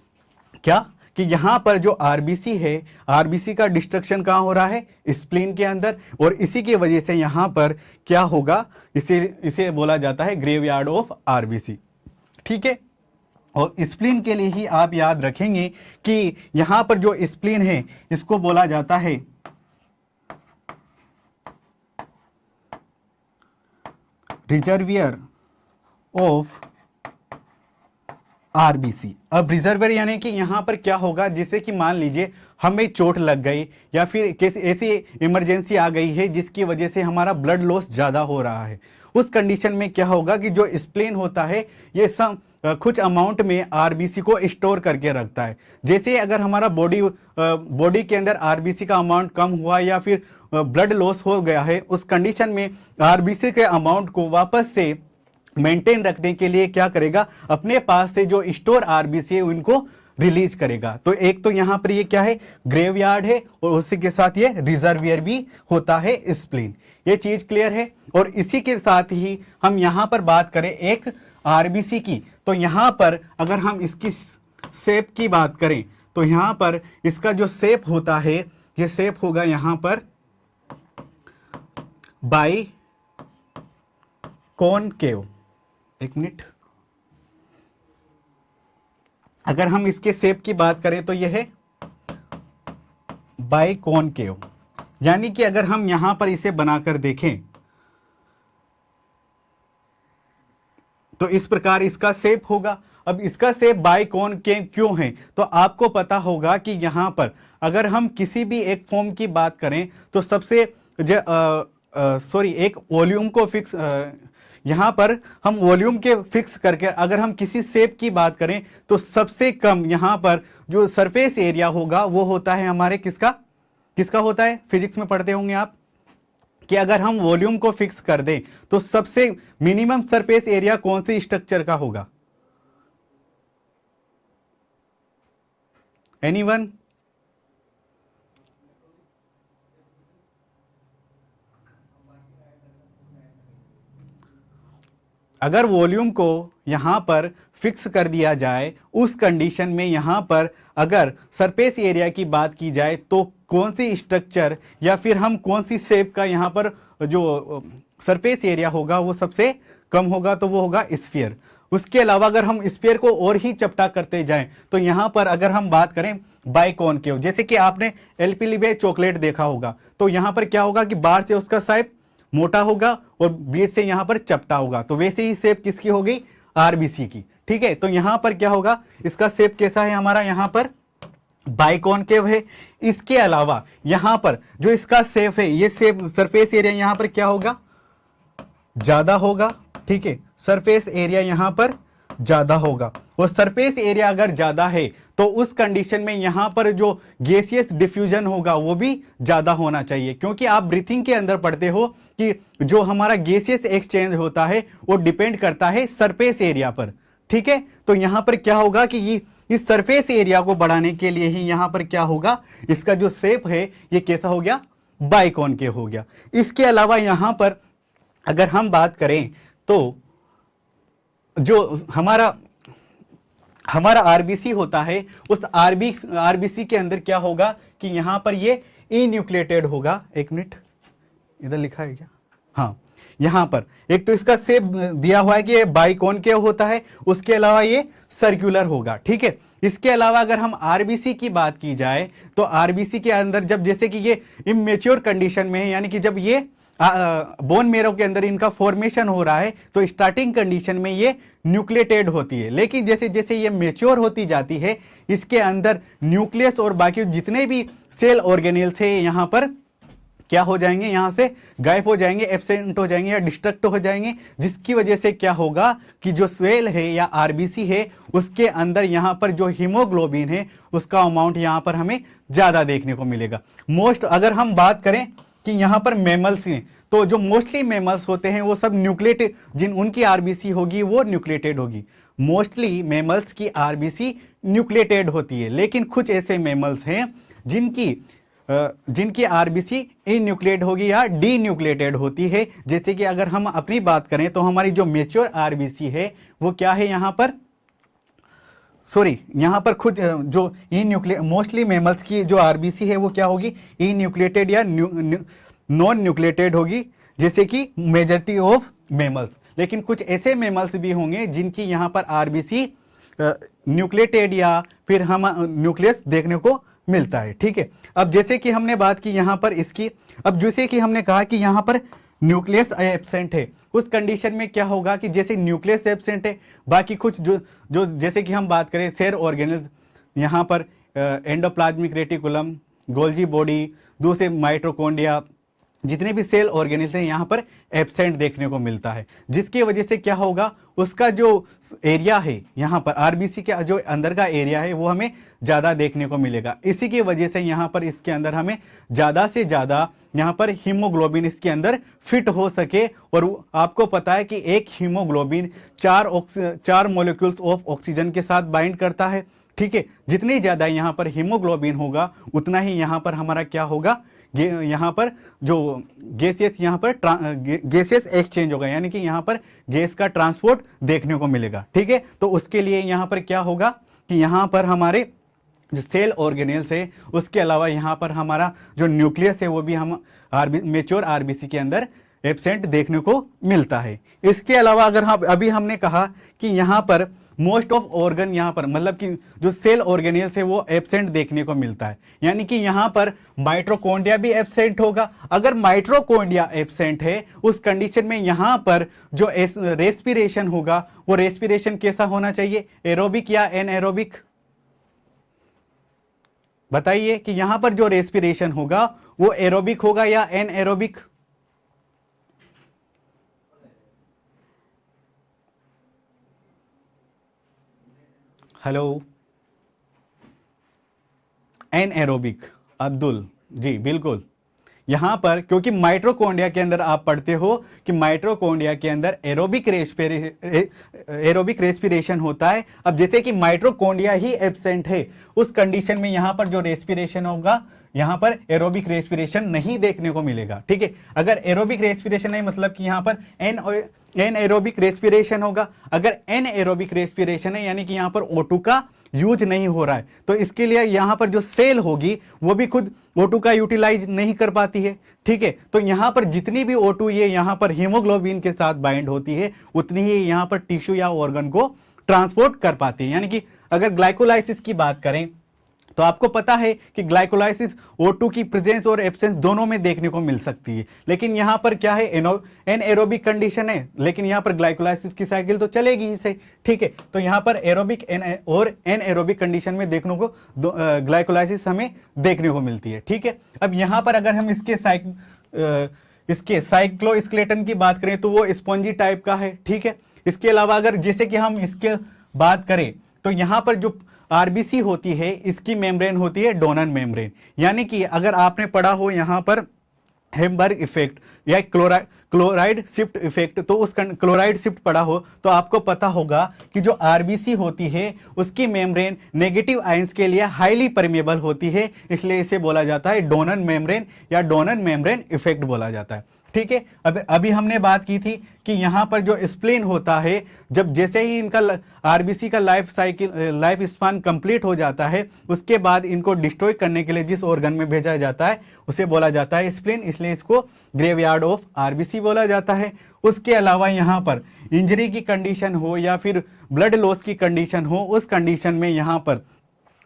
क्या? कि यहां पर जो आरबीसी है, आरबीसी का डिस्ट्रक्शन कहां हो रहा है? स्प्लीन के अंदर, और इसी की वजह से यहां पर क्या होगा? इसे बोला जाता है ग्रेवयार्ड ऑफ आरबीसी। ठीक है, और स्प्लीन के लिए ही आप याद रखेंगे कि यहां पर जो स्प्लीन है इसको बोला जाता है रिजर्वियर ऑफ आरबीसी। अब रिजर्वियर यानी कि यहां पर क्या होगा? जिसे कि मान लीजिए हमें चोट लग गई या फिर ऐसी इमरजेंसी आ गई है जिसकी वजह से हमारा ब्लड लॉस ज्यादा हो रहा है, उस कंडीशन में क्या होगा कि जो स्प्लीन होता है ये कुछ अमाउंट में आरबीसी को स्टोर करके रखता है। जैसे अगर हमारा बॉडी के अंदर आरबीसी का अमाउंट कम हुआ या फिर ब्लड लॉस हो गया है, उस कंडीशन में आरबीसी के अमाउंट को वापस से मेंटेन रखने के लिए क्या करेगा? अपने पास से जो स्टोर आरबीसी है उनको रिलीज करेगा। तो एक तो यहां पर ये क्या है? ग्रेवयार्ड है, और उसी के साथ ये रिजर्वियर भी होता है स्प्लीन। ये चीज क्लियर है। और इसी के साथ ही हम यहां पर बात करें एक आरबीसी की, तो यहां पर अगर हम इसकी शेप की बात करें तो यहां पर इसका जो शेप होता है, ये शेप होगा यहां पर बाई कॉनकेव। एक मिनट, अगर हम इसके शेप की बात करें तो यह है बाई कॉनकेव, यानी कि अगर हम यहां पर इसे बनाकर देखें तो इस प्रकार इसका शेप होगा। अब इसका शेप बाई कॉनकेव क्यों है? तो आपको पता होगा कि यहां पर अगर हम किसी भी एक फॉर्म की बात करें तो सबसे एक वॉल्यूम को फिक्स, यहां पर हम वॉल्यूम के फिक्स करके अगर हम किसी शेप की बात करें तो सबसे कम यहां पर जो सरफेस एरिया होगा वो होता है हमारे किसका होता है? फिजिक्स में पढ़ते होंगे आप कि अगर हम वॉल्यूम को फिक्स कर दें तो सबसे मिनिमम सरफेस एरिया कौन सी स्ट्रक्चर का होगा? एनीवन? अगर वॉल्यूम को यहां पर फिक्स कर दिया जाए, उस कंडीशन में यहां पर अगर सरफेस एरिया की बात की जाए तो कौन सी स्ट्रक्चर या फिर हम कौन सी शेप का यहां पर जो सरफेस एरिया होगा वो सबसे कम होगा? तो वो होगा स्फीयर। उसके अलावा अगर हम स्फीयर को और ही चपटा करते जाएं तो यहां पर अगर हम बात करें बाइकॉनकेव, जैसे कि आपने एलपीलीबे चॉकलेट देखा होगा, तो यहां पर क्या होगा कि बाहर से उसका शेप मोटा होगा और बीच से यहां पर चपटा होगा। तो वैसे ही शेप किसकी होगी? आरबीसी की। ठीक है, तो यहां पर क्या होगा? इसका शेप कैसा है हमारा? यहां पर बाइकॉनकेव है। इसके अलावा यहां पर जो इसका शेप है, ये शेप सरफेस एरिया यहां पर क्या होगा? ज्यादा होगा। ठीक है, सरफेस एरिया यहां पर ज्यादा होगा, और सरफेस एरिया अगर ज्यादा है तो उस कंडीशन में यहां पर जो गैसियस डिफ्यूजन होगा वो भी ज्यादा होना चाहिए, क्योंकि आप ब्रीथिंग के अंदर पढ़ते हो कि जो हमारा गैसियस एक्सचेंज होता है वो डिपेंड करता है सरफेस एरिया पर। ठीक है, तो यहां पर क्या होगा कि इस सरफेस एरिया को बढ़ाने के लिए ही यहां पर क्या होगा? इसका जो शेप है ये कैसा हो गया? बाइकॉनकेव हो गया। इसके अलावा यहां पर अगर हम बात करें तो जो हमारा आरबीसी होता है, उस आरबीसी के अंदर क्या होगा कि यहां पर ये इन्यूक्लिएटेड होगा। एक मिनट, इधर लिखा है क्या? हाँ, यहां पर एक तो इसका शेप दिया हुआ है कि ये बाइकॉनकेव होता है, उसके अलावा ये सर्कुलर होगा, ठीक है। इसके अलावा अगर हम आरबीसी की बात की जाए तो आरबीसी के अंदर जब जैसे कि ये इमेच्योर कंडीशन में है, यानी कि जब ये बोन मेरो के अंदर इनका फॉर्मेशन हो रहा है तो स्टार्टिंग कंडीशन में ये न्यूक्लिएटेड होती है, लेकिन जैसे जैसे ये मेच्योर होती जाती है इसके अंदर न्यूक्लियस और बाकी जितने भी सेल ऑर्गेनेल्स है यहाँ पर क्या हो जाएंगे, यहां से गायब हो जाएंगे, एब्सेंट हो जाएंगे या डिस्ट्रक्ट हो जाएंगे, जिसकी वजह से क्या होगा कि जो सेल है या आरबीसी है उसके अंदर यहां पर जो हीमोग्लोबिन है उसका अमाउंट यहां पर हमें ज्यादा देखने को मिलेगा। मोस्ट अगर हम बात करें कि यहां पर मैमल्स हैं तो जो मोस्टली मैमल्स होते हैं वो सब न्यूक्लिएटेड, जिन उनकी आरबीसी होगी वो न्यूक्लिएटेड होगी। मोस्टली मैमल्स की आरबीसी न्यूक्लिएटेड होती है, लेकिन कुछ ऐसे मैमल्स हैं जिनकी आरबीसी इन्यूक्लिएट होगी या डी न्यूक्लिएटेड होती है। जैसे कि अगर हम अपनी बात करें तो हमारी जो मेच्योर आरबीसी है वो क्या है, यहां पर यहां पर खुद जो इन्यूक्लिएट मोस्टली मैमल्स की जो आरबीसी है वो क्या होगी, इन्यूक्लिएटेड या नॉन न्यूक्लिएटेड होगी, जैसे कि मेजॉरिटी ऑफ मैमल्स। लेकिन कुछ ऐसे मैमल्स भी होंगे जिनकी यहां पर आरबीसी न्यूक्लिएटेड या फिर हम न्यूक्लियस देखने को मिलता है, ठीक है। अब जैसे कि हमने बात की यहां पर इसकी, अब जैसे कि हमने कहा कि यहां पर न्यूक्लियस एब्सेंट है, उस कंडीशन में क्या होगा कि जैसे न्यूक्लियस एब्सेंट है, बाकी कुछ जो जैसे कि हम बात करें सेल ऑर्गेनेल्स, यहां पर एंडोप्लाज्मिक रेटिकुलम, गोल्जी बॉडी, दूसरे माइटोकॉन्ड्रिया, जितने भी सेल ऑर्गेनेल्स हैं यहाँ पर एब्सेंट देखने को मिलता है, जिसकी वजह से क्या होगा, उसका जो एरिया है यहाँ पर आरबीसी के जो अंदर का एरिया है वो हमें ज़्यादा देखने को मिलेगा। इसी की वजह से यहाँ पर इसके अंदर हमें ज़्यादा से ज़्यादा यहाँ पर हीमोग्लोबिन इसके अंदर फिट हो सके। और आपको पता है कि एक हीमोग्लोबिन 4 मॉलिक्यूल्स ऑफ ऑक्सीजन के साथ बाइंड करता है, ठीक है। जितनी ज़्यादा यहाँ पर हीमोग्लोबिन होगा उतना ही यहाँ पर हमारा क्या होगा, यहाँ पर जो गैसियस यहाँ पर गैसियस एक्सचेंज होगा, यानी कि यहाँ पर गैस का ट्रांसपोर्ट देखने को मिलेगा, ठीक है। तो उसके लिए यहाँ पर क्या होगा कि यहाँ पर हमारे जो सेल ऑर्गेनेल्स है उसके अलावा यहाँ पर हमारा जो न्यूक्लियस है वो भी हम मेच्योर आरबीसी के अंदर एब्सेंट देखने को मिलता है। इसके अलावा अगर हम अभी हमने कहा कि यहाँ पर मोस्ट ऑफ ऑर्गन यहाँ पर मतलब कि जो सेल ऑर्गेनेल्स है वो एब्सेंट देखने को मिलता है, यानी कि यहाँ पर माइटोकॉन्ड्रिया भी एब्सेंट होगा। अगर माइटोकॉन्ड्रिया एब्सेंट है उस कंडीशन में यहाँ पर जो रेस्पिरेशन होगा वो रेस्पिरेशन कैसा होना चाहिए, एरोबिक या एनएरोबिक? बताइए कि यहां पर जो रेस्पिरेशन होगा वो एरोबिक होगा या anaerobic? Hello, anaerobic. Abdul ji बिल्कुल, यहां पर क्योंकि माइटोकॉन्ड्रिया के अंदर आप पढ़ते हो कि माइटोकॉन्ड्रिया के अंदर एरोबिक रेस्पिरेशन होता है। अब जैसे कि माइटोकॉन्ड्रिया ही एब्सेंट है उस कंडीशन में यहां पर जो रेस्पिरेशन होगा यहां पर एरोबिक रेस्पिरेशन नहीं देखने को मिलेगा, ठीक है। अगर एरोबिक रेस्पिरेशन नहीं मतलब कि यहां पर एन एरोबिक रेस्पिरेशन होगा। अगर एन एरोबिक रेस्पिरेशन है यानी कि यहां पर O2 का यूज नहीं हो रहा है, तो इसके लिए यहां पर जो सेल होगी वो भी खुद O2 का यूटिलाइज नहीं कर पाती है, ठीक है। तो यहां पर जितनी भी O2 ये यहां पर हीमोग्लोबिन के साथ बाइंड होती है उतनी ही यहां पर टिश्यू या ऑर्गन को ट्रांसपोर्ट कर पाती है। यानी कि अगर ग्लाइकोलाइसिस की बात करें तो आपको पता है कि ग्लाइकोलाइसिस O2 की प्रेजेंस और एब्सेंस दोनों में देखने को मिल सकती है, लेकिन यहां पर क्या है, एनएरोबिक कंडीशन है, लेकिन यहां पर ग्लाइकोलाइसिस की साइकिल तो चलेगी ही सही, ठीक है। तो यहां पर एरोबिक और एनएरोबिक कंडीशन में देखने को ग्लाइकोलाइसिस हमें देखने को मिलती है, ठीक है। अब यहां पर अगर हम इसके साइक्लोस्केलेटन की बात करें तो वो स्पॉन्जी टाइप का है, ठीक है। इसके अलावा अगर जैसे कि हम इसके बात करें तो यहां पर जो आरबीसी होती है इसकी मेम्ब्रेन होती है डोनर मेम्ब्रेन, यानी कि अगर आपने पढ़ा हो यहां पर हेम्बर्ग इफेक्ट या क्लोराइड शिफ्ट इफेक्ट, तो उस क्लोराइड शिफ्ट पढ़ा हो तो आपको पता होगा कि जो आरबीसी होती है उसकी मेम्ब्रेन नेगेटिव आयंस के लिए हाईली परमेबल होती है, इसलिए इसे बोला जाता है डोनर मेम्ब्रेन या डोनर मेम्ब्रेन इफेक्ट बोला जाता है, ठीक है। अब अभी हमने बात की थी कि यहाँ पर जो स्प्लीन होता है, जब जैसे ही इनका आरबीसी का लाइफ स्पान कंप्लीट हो जाता है, उसके बाद इनको डिस्ट्रॉय करने के लिए जिस ऑर्गन में भेजा जाता है उसे बोला जाता है स्प्लीन, इसलिए इसको ग्रेवयार्ड ऑफ आरबीसी बोला जाता है। उसके अलावा यहाँ पर इंजरी की कंडीशन हो या फिर ब्लड लॉस की कंडीशन हो, उस कंडीशन में यहाँ पर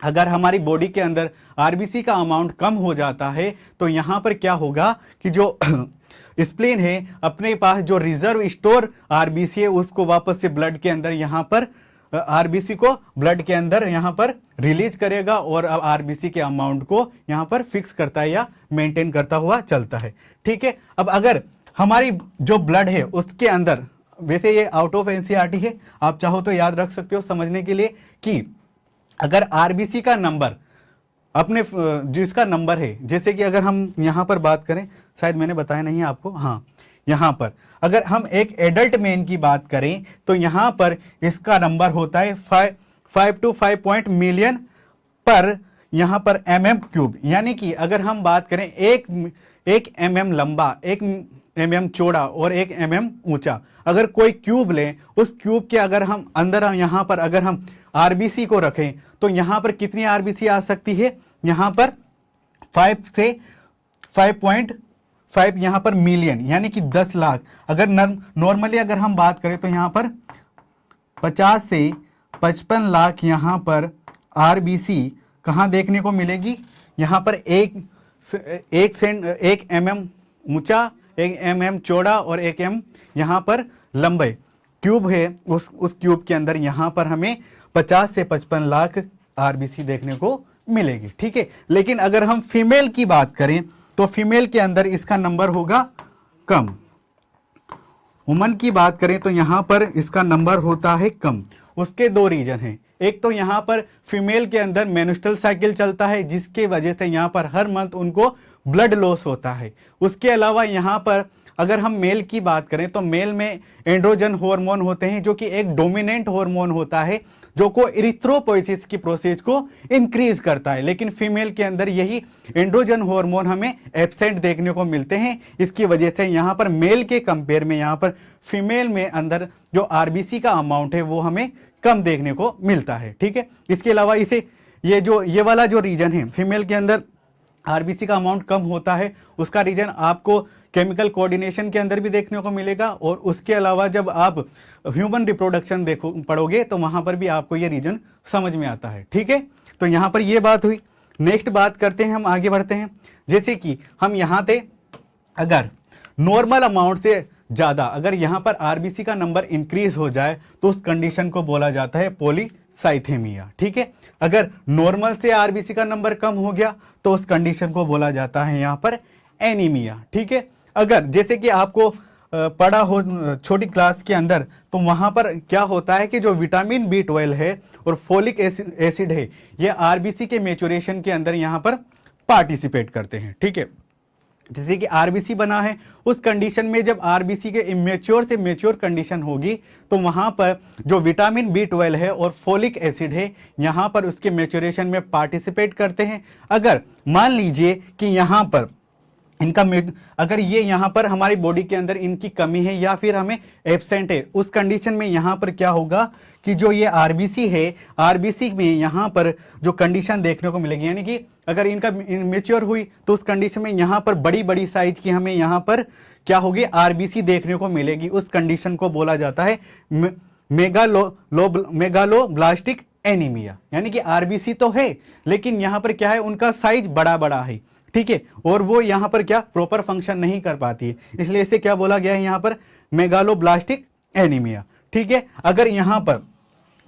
अगर हमारी बॉडी के अंदर आरबीसी का अमाउंट कम हो जाता है तो यहाँ पर क्या होगा कि जो स्प्लीन है अपने पास जो रिजर्व स्टोर आरबीसी है उसको वापस से ब्लड के अंदर यहाँ पर आरबीसी को ब्लड के अंदर यहाँ पर रिलीज करेगा और आरबीसी के अमाउंट को यहाँ पर फिक्स करता है या मेंटेन करता हुआ चलता है। ठीक है। अब अगर हमारी जो ब्लड है उसके अंदर, वैसे ये आउट ऑफ एनसीईआरटी है, आप चाहो तो याद रख सकते हो समझने के लिए कि अगर आरबीसी का नंबर अपने जिसका नंबर है, जैसे कि अगर हम यहाँ पर बात करें, शायद मैंने बताया नहीं है आपको, हाँ यहाँ पर अगर हम एक एडल्ट मैन की बात करें तो यहाँ पर इसका नंबर होता है 5 to 5 मिलियन पर यहाँ पर mm3, यानी कि अगर हम बात करें एक mm लंबा, 1 mm चौड़ा और 1 mm ऊंचा अगर कोई क्यूब लें, उस क्यूब के अगर हम अंदर यहाँ पर अगर हम आरबीसी को रखें तो यहाँ पर कितनी आरबीसी आ सकती है, यहाँ पर 5 से 5.5 यहाँ पर मिलियन, यानी कि 10 लाख। अगर नॉर्मली अगर हम बात करें तो यहाँ पर 50 से 55 लाख यहाँ पर आरबीसी कहाँ देखने को मिलेगी, यहाँ पर एक mm ऊंचा, 1 mm चौड़ा और 1 mm यहाँ पर लंबे क्यूब है, उस क्यूब के अंदर यहाँ पर हमें 50 से 55 लाख आरबीसी देखने को मिलेगी। ठीक है। लेकिन अगर हम फीमेल की बात करें तो फीमेल के अंदर इसका नंबर होगा कम। वुमन की बात करें तो यहाँ पर इसका नंबर होता है कम। उसके दो रीजन हैं, एक तो यहाँ पर फीमेल के अंदर मेंस्ट्रुअल साइकिल चलता है जिसके वजह से यहाँ पर हर मंथ उनको ब्लड लॉस होता है। उसके अलावा यहाँ पर अगर हम मेल की बात करें तो मेल में एंड्रोजन हार्मोन होते हैं जो कि एक डोमिनेंट हार्मोन होता है जो को इरिथ्रोपोइसिस की प्रोसेस को इंक्रीज करता है, लेकिन फीमेल के अंदर यही एंड्रोजन हार्मोन हमें एब्सेंट देखने को मिलते हैं। इसकी वजह से यहाँ पर मेल के कंपेयर में यहाँ पर फीमेल में अंदर जो आरबीसी का अमाउंट है वो हमें कम देखने को मिलता है। ठीक है। इसके अलावा इसे ये वाला जो रीजन है फीमेल के अंदर आरबीसी का अमाउंट कम होता है, उसका रीजन आपको केमिकल कोऑर्डिनेशन के अंदर भी देखने को मिलेगा और उसके अलावा जब आप ह्यूमन रिप्रोडक्शन पढ़ोगे तो वहां पर भी आपको ये रीजन समझ में आता है। ठीक है। तो यहाँ पर ये बात हुई। नेक्स्ट बात करते हैं, हम आगे बढ़ते हैं। जैसे कि हम यहाँ थे, अगर नॉर्मल अमाउंट से ज़्यादा अगर यहाँ पर आरबीसी का नंबर इंक्रीज हो जाए तो उस कंडीशन को बोला जाता है पॉलीसाइथेमिया। ठीक है। अगर नॉर्मल से आरबीसी का नंबर कम हो गया तो उस कंडीशन को बोला जाता है यहाँ पर एनीमिया। ठीक है। अगर जैसे कि आपको पढ़ा हो छोटी क्लास के अंदर तो वहां पर क्या होता है कि जो विटामिन B12 है और फोलिक एसिड है ये आरबीसी के मैच्योरेशन के अंदर यहाँ पर पार्टिसिपेट करते हैं। ठीक है। जैसे कि आरबीसी बना है, उस कंडीशन में जब आरबीसी के इमेच्योर से मैच्योर कंडीशन होगी तो वहां पर जो विटामिन B12 है और फोलिक एसिड है यहाँ पर उसके मैच्योरेशन में पार्टिसिपेट करते हैं। अगर मान लीजिए कि यहाँ पर इनका अगर ये यहाँ पर हमारी बॉडी के अंदर इनकी कमी है या फिर हमें एब्सेंट है, उस कंडीशन में यहाँ पर क्या होगा कि जो ये आरबीसी है, आरबीसी में यहाँ पर जो कंडीशन देखने को मिलेगी, यानी कि अगर इनका मैच्योर हुई तो उस कंडीशन में यहाँ पर बड़ी बड़ी साइज की हमें यहाँ पर क्या होगी, आरबीसी देखने को मिलेगी। उस कंडीशन को बोला जाता है मेगालोब्लास्टिक एनीमिया, यानी कि आरबीसी तो है लेकिन यहाँ पर क्या है, उनका साइज बड़ा बड़ा है। ठीक है। और वो यहाँ पर क्या प्रॉपर फंक्शन नहीं कर पाती है, इसलिए इसे क्या बोला गया है यहाँ पर मेगालोब्लास्टिक एनीमिया। ठीक है। अगर यहाँ पर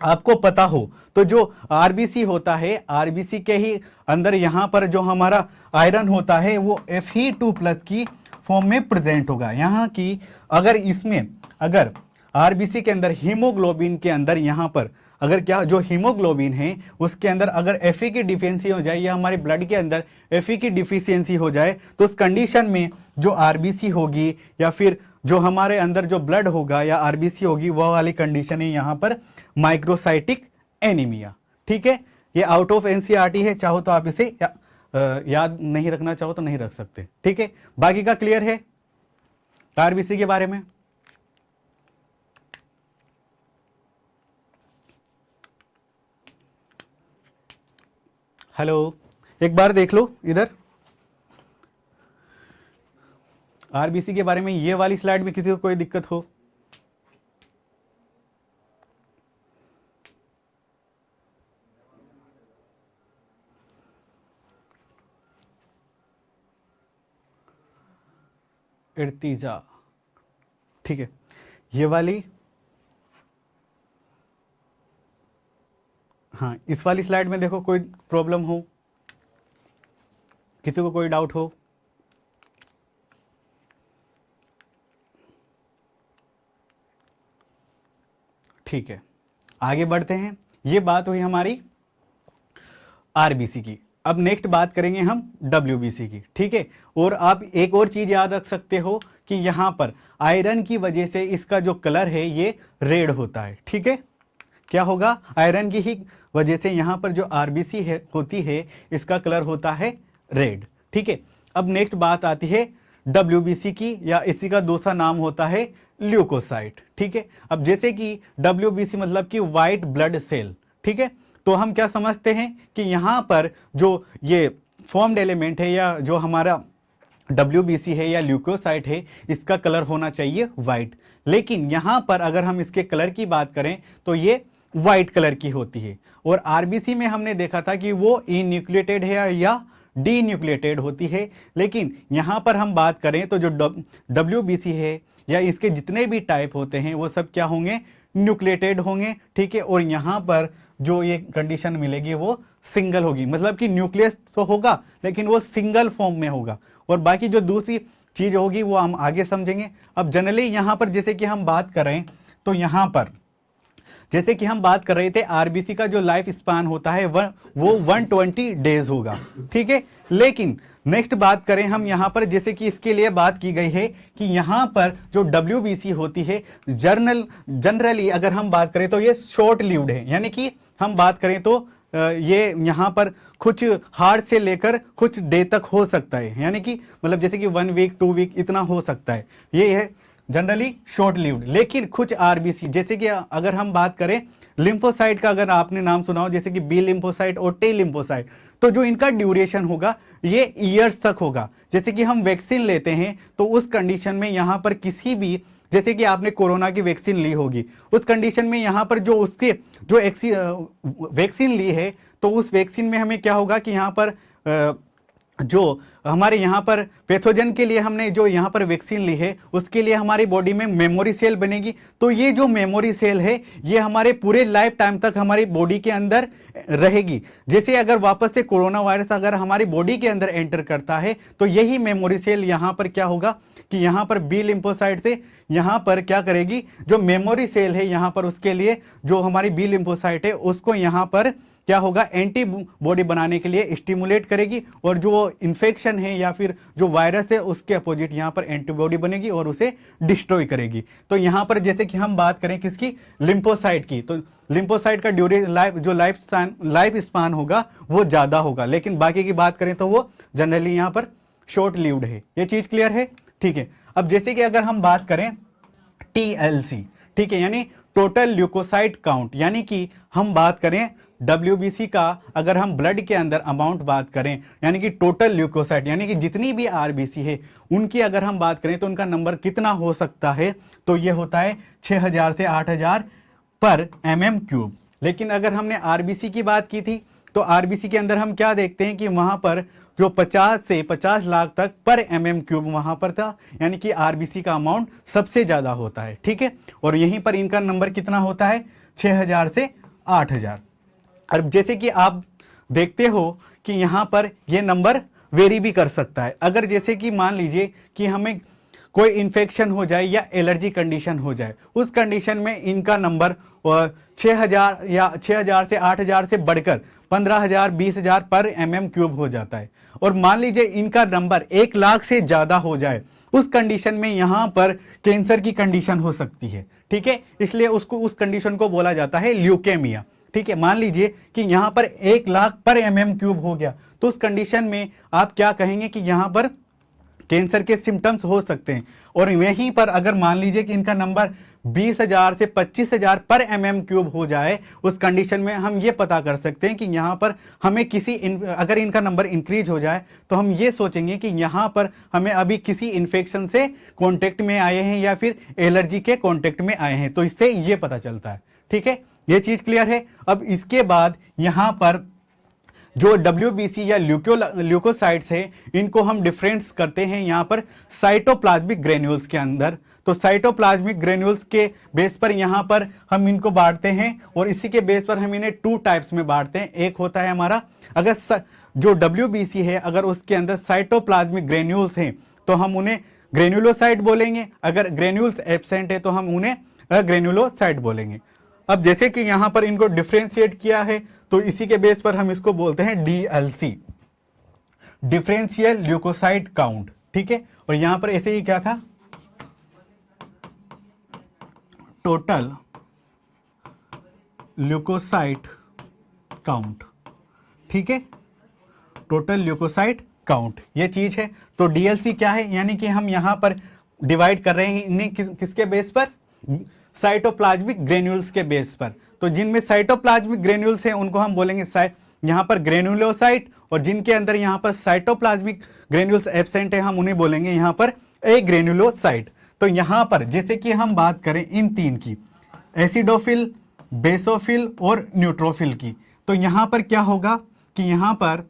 आपको पता हो तो जो आरबीसी होता है, आरबीसी के ही अंदर यहाँ पर जो हमारा आयरन होता है वो Fe2+ की फॉर्म में प्रेजेंट होगा। यहाँ की अगर इसमें अगर आरबीसी के अंदर हीमोग्लोबिन के अंदर यहाँ पर अगर क्या जो हीमोग्लोबिन है उसके अंदर अगर Fe की डिफिशियंसी हो जाए या हमारे ब्लड के अंदर Fe की डिफिशियंसी हो जाए तो उस कंडीशन में जो आरबीसी होगी या फिर जो हमारे अंदर जो ब्लड होगा या आरबीसी होगी वो वाली कंडीशन है यहाँ पर माइक्रोसाइटिक एनीमिया। ठीक है। ये आउट ऑफ एनसीईआरटी है, चाहो तो आप इसे याद नहीं रखना चाहो तो नहीं रख सकते। ठीक है। बाकी का क्लियर है। आरबीसी के बारे में। हेलो, एक बार देख लो इधर आरबीसी के बारे में, ये वाली स्लाइड में किसी को कोई दिक्कत हो? इर्तिजा, ठीक है। ये वाली, हाँ इस वाली स्लाइड में देखो कोई प्रॉब्लम हो, किसी को कोई डाउट हो? ठीक है, आगे बढ़ते हैं। ये बात हुई हमारी आरबीसी की। अब नेक्स्ट बात करेंगे हम डब्ल्यूबीसी की, ठीक है। और आप एक और चीज याद रख सकते हो कि यहां पर आयरन की वजह से इसका जो कलर है ये रेड होता है, ठीक है। क्या होगा? आयरन की ही वजह से यहां पर जो आरबीसी है होती है इसका कलर होता है रेड, ठीक है। अब नेक्स्ट बात आती है डब्ल्यूबीसी की, या इसी का दूसरा नाम होता है ल्यूकोसाइट, ठीक है। अब जैसे कि डब्ल्यूबीसी मतलब कि व्हाइट ब्लड सेल, ठीक है। तो हम क्या समझते हैं कि यहां पर जो ये फॉर्म्ड एलिमेंट है या जो हमारा डब्ल्यूबीसी है या ल्यूकोसाइट है, इसका कलर होना चाहिए व्हाइट। लेकिन यहां पर अगर हम इसके कलर की बात करें तो ये व्हाइट कलर की होती है। और आरबीसी में हमने देखा था कि वो इन्यूक्लिएटेड है या डी न्यूक्लिएटेड होती है। लेकिन यहां पर हम बात करें तो जो डब्ल्यूबीसी है या इसके जितने भी टाइप होते हैं वो सब क्या होंगे? न्यूक्लिएटेड होंगे, ठीक है। और यहां पर जो ये कंडीशन मिलेगी वो सिंगल होगी, मतलब कि न्यूक्लियस तो होगा लेकिन वो सिंगल फॉर्म में होगा। और बाकी जो दूसरी चीज होगी वो हम आगे समझेंगे। अब जनरली यहां पर जैसे कि हम बात करें तो यहां पर जैसे कि हम बात कर रहे थे आरबीसी का जो लाइफ स्पान होता है वो 120 डेज होगा, ठीक है। लेकिन नेक्स्ट बात करें हम यहां पर, जैसे कि इसके लिए बात की गई है कि यहां पर जो डब्ल्यूबीसी होती है जनरली अगर हम बात करें तो ये शॉर्ट लिव्ड है। यानी कि हम बात करें तो ये यहां पर कुछ हार्ड से लेकर कुछ डे तक हो सकता है, यानी कि मतलब जैसे कि 1 वीक 2 वीक इतना हो सकता है, ये है जनरली शॉर्ट लिव्ड। लेकिन कुछ आरबीसी जैसे कि अगर हम बात करें लिम्फोसाइट का, अगर आपने नाम सुना हो जैसे कि बी लिम्फोसाइट और टी लिम्फोसाइट, तो जो इनका ड्यूरेशन होगा ये ईयर्स तक होगा। जैसे कि हम वैक्सीन लेते हैं तो उस कंडीशन में यहां पर किसी भी, जैसे कि आपने कोरोना की वैक्सीन ली होगी, उस कंडीशन में यहां पर जो उसके जो वैक्सीन ली है तो उस वैक्सीन में हमें क्या होगा कि यहां पर जो हमारे यहाँ पर पैथोजन के लिए हमने जो यहाँ पर वैक्सीन ली है उसके लिए हमारी बॉडी में मेमोरी सेल बनेगी। तो ये जो मेमोरी सेल है ये हमारे पूरे लाइफ टाइम तक हमारी बॉडी के अंदर रहेगी। जैसे अगर वापस से कोरोना वायरस अगर हमारी बॉडी के अंदर एंटर करता है तो यही मेमोरी सेल यहाँ पर क्या होगा कि यहाँ पर बी लिम्फोसाइट से यहाँ पर क्या करेगी, जो मेमोरी सेल है यहाँ पर उसके लिए जो हमारी बी लिम्फोसाइट है उसको यहाँ पर क्या होगा, एंटीबॉडी बनाने के लिए स्टिमुलेट करेगी। और जो इन्फेक्शन है या फिर जो वायरस है उसके अपोजिट यहाँ पर एंटीबॉडी बनेगी और उसे डिस्ट्रॉय करेगी। तो यहाँ पर जैसे कि हम बात करें किसकी, लिम्फोसाइट की, तो लिम्फोसाइट का लाइफ स्पान होगा वो ज़्यादा होगा। लेकिन बाकी की बात करें तो वो जनरली यहाँ पर शॉर्ट लिव्ड है। ये चीज़ क्लियर है, ठीक है। अब जैसे कि अगर हम बात करें TLC, ठीक है, यानी टोटल ल्यूकोसाइट काउंट, यानी कि हम बात करें डब्ल्यूबीसी का अगर हम ब्लड के अंदर अमाउंट बात करें, यानी कि टोटल ल्यूकोसाइट यानी कि जितनी भी आरबीसी है उनकी अगर हम बात करें तो उनका नंबर कितना हो सकता है, तो ये होता है 6000 से 8000 पर mm³। लेकिन अगर हमने आरबीसी की बात की थी तो आरबीसी के अंदर हम क्या देखते हैं कि वहां पर जो 50 से 50 लाख तक पर mm³ वहां पर था, यानी कि आरबीसी का अमाउंट सबसे ज्यादा होता है, ठीक है। और यहीं पर इनका नंबर कितना होता है, 6000 से 8000। अब जैसे कि आप देखते हो कि यहाँ पर ये नंबर वेरी भी कर सकता है। अगर जैसे कि मान लीजिए कि हमें कोई इन्फेक्शन हो जाए या एलर्जी कंडीशन हो जाए, उस कंडीशन में इनका नंबर 6000 या 6000 से 8000 से बढ़कर 15000 20000 पर mm³ हो जाता है। और मान लीजिए इनका नंबर 1 लाख से ज़्यादा हो जाए, उस कंडीशन में यहाँ पर कैंसर की कंडीशन हो सकती है, ठीक है। इसलिए उस कंडीशन को बोला जाता है ल्यूकेमिया, ठीक है। मान लीजिए कि यहां पर 1 लाख पर mm³ हो गया, तो उस कंडीशन में आप क्या कहेंगे कि यहां पर कैंसर के सिम्टम्स हो सकते हैं। और वहीं पर अगर मान लीजिए कि इनका नंबर 20,000 से 25,000 पर mm³ हो जाए, उस कंडीशन में हम ये पता कर सकते हैं कि यहाँ पर हमें अगर इनका नंबर इंक्रीज हो जाए तो हम ये सोचेंगे कि यहाँ पर हमें अभी किसी इन्फेक्शन से कॉन्टेक्ट में आए हैं या फिर एलर्जी के कॉन्टेक्ट में आए हैं, तो इससे ये पता चलता है। ठीक है, ये चीज क्लियर है। अब इसके बाद यहाँ पर जो WBC या ल्यूकोसाइट्स है, इनको हम डिफरेंस करते हैं यहाँ पर साइटोप्लाज्मिक ग्रेन्यूल्स के अंदर। तो साइटोप्लाज्मिक ग्रेन्यूल्स के बेस पर यहाँ पर हम इनको बांटते हैं और इसी के बेस पर हम इन्हें 2 टाइप्स में बांटते हैं। एक होता है हमारा, अगर जो WBC है अगर उसके अंदर साइटोप्लाज्मिक ग्रेन्यूल्स हैं तो हम उन्हें ग्रेन्युलोसाइट बोलेंगे, अगर ग्रेन्यूल्स एब्सेंट है तो हम उन्हें ग्रेन्युलोसाइट बोलेंगे। अब जैसे कि यहां पर इनको डिफरेंशिएट किया है तो इसी के बेस पर हम इसको बोलते हैं DLC, डिफरेंशियल ल्यूकोसाइट काउंट। ठीक है, और यहां पर ऐसे ही क्या था, टोटल ल्यूकोसाइट काउंट। ठीक है, टोटल ल्यूकोसाइट काउंट ये चीज है। तो DLC क्या है, यानी कि हम यहां पर डिवाइड कर रहे हैं इन्हें किसके बेस पर, साइटोप्लाज्मिक ग्रेन्यूल्स के बेस पर। तो जिनमें साइटोप्लाज्मिक ग्रेन्यूल्स हैं उनको हम बोलेंगे यहां पर ग्रेन्युलोसाइट, और जिनके अंदर यहां पर साइटोप्लाज्मिक ग्रेन्यूल्स एब्सेंट है हम उन्हें बोलेंगे यहां पर ग्रेन्युलोसाइट। तो यहां पर जैसे कि हम बात करें इन 3 की, एसिडोफिल, बेसोफिल और न्यूट्रोफिल की, तो यहां पर क्या होगा कि यहां पर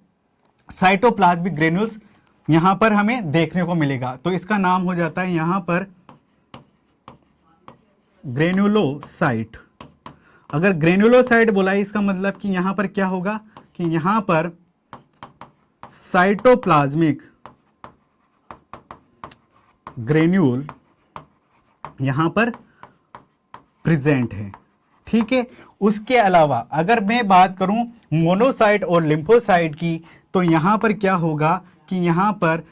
साइटोप्लाज्मिक ग्रेन्यूल्स यहां पर हमें देखने को मिलेगा। तो इसका नाम हो जाता है यहां पर ग्रेन्युलोसाइट। अगर ग्रेन्युलोसाइट बोला है इसका मतलब कि यहां पर क्या होगा कि यहां पर साइटोप्लाज्मिक ग्रेन्यूल यहां पर प्रेजेंट है। ठीक है, उसके अलावा अगर मैं बात करूं मोनोसाइट और लिम्फोसाइट की, तो यहां पर क्या होगा कि यहां पर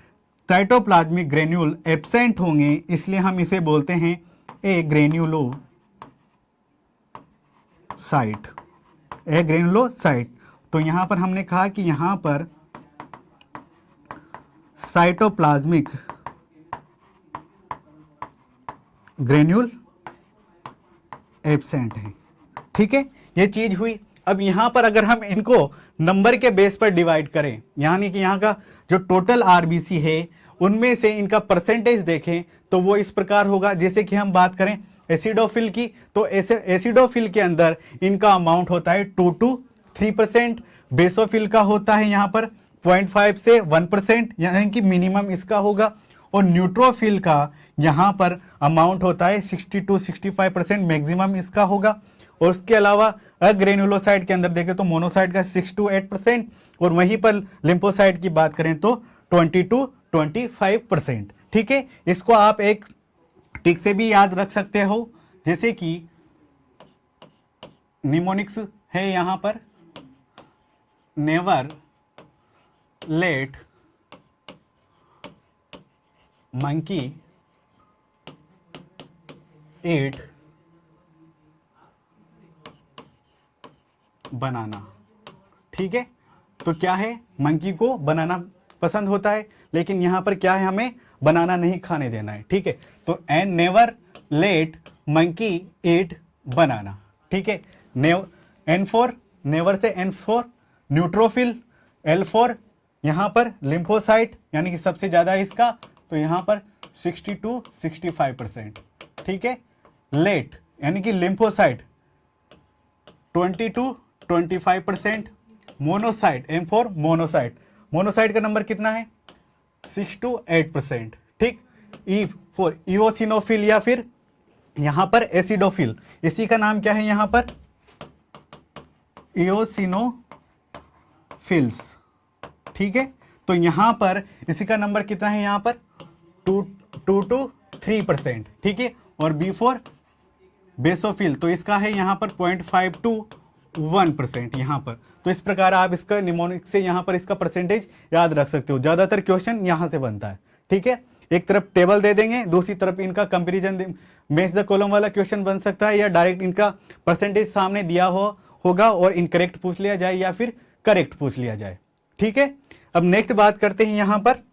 साइटोप्लाज्मिक ग्रेन्यूल एब्सेंट होंगे, इसलिए हम इसे बोलते हैं ग्रेन्युलोसाइट। ग्रेन्युलोसाइट। तो यहां पर हमने कहा कि यहां पर साइटोप्लाज्मिक ग्रेन्यूल एब्सेंट है। ठीक है, ये चीज हुई। अब यहां पर अगर हम इनको नंबर के बेस पर डिवाइड करें, यानी कि यहां का जो टोटल RBC है उनमें से इनका परसेंटेज देखें तो वो इस प्रकार होगा। जैसे कि हम बात करें एसिडोफिल की, तो एसिडोफिल के अंदर इनका अमाउंट होता है 2 to 3%, बेसोफिल का होता है यहां पर 0.5 से 1%, यानी कि मिनिमम इसका होगा, और न्यूट्रोफिल का यहां पर अमाउंट होता है 60 to 65%, मैक्सिमम इसका होगा। और उसके अलावा ग्रेन्युलोसाइट के अंदर देखें तो मोनोसाइट का 6 to 8%, और वहीं पर लिम्फोसाइट की बात करें तो 20 to 25%। ठीक है, इसको आप एक टिक से भी याद रख सकते हो, जैसे कि निमोनिक्स है यहां पर, नेवर लेट मंकी ईट बनाना। ठीक है, तो क्या है, मंकी को बनाना पसंद होता है, लेकिन यहां पर क्या है, हमें बनाना नहीं खाने देना है। ठीक है, तो एंड नेवर लेट मंकी ईट बनाना। ठीक है, N for never say N for neutrophil, L for यहां पर लिम्फोसाइट, यानी कि सबसे ज्यादा इसका, तो यहां पर 60 to 65%। ठीक है, लेट यानी कि lymphocyte 20 to 25%, monocyte M for monocyte, monocyte का नंबर कितना है 6 to 8%। ठीक, E फॉर इओसिनोफिल या फिर यहां पर एसिडोफिल, इसी का नाम क्या है यहां पर इओसिनोफिल्स। ठीक है, तो यहां पर इसी का नंबर कितना है यहां पर 2 to 3%। ठीक है, और बी फॉर बेसोफिल, तो इसका है यहां पर 0.5 to 1% यहां पर। तो इस प्रकार आप इसका निमोनिक से यहां पर इसका परसेंटेज याद रख सकते हो। ज्यादातर क्वेश्चन यहां से बनता है। ठीक है, एक तरफ टेबल दे देंगे, दूसरी तरफ इनका कंपैरिजन मैच द कॉलम वाला क्वेश्चन बन सकता है, या डायरेक्ट इनका परसेंटेज सामने दिया होगा और इनकरेक्ट पूछ लिया जाए या फिर करेक्ट पूछ लिया जाए। ठीक है, अब नेक्स्ट बात करते हैं यहां पर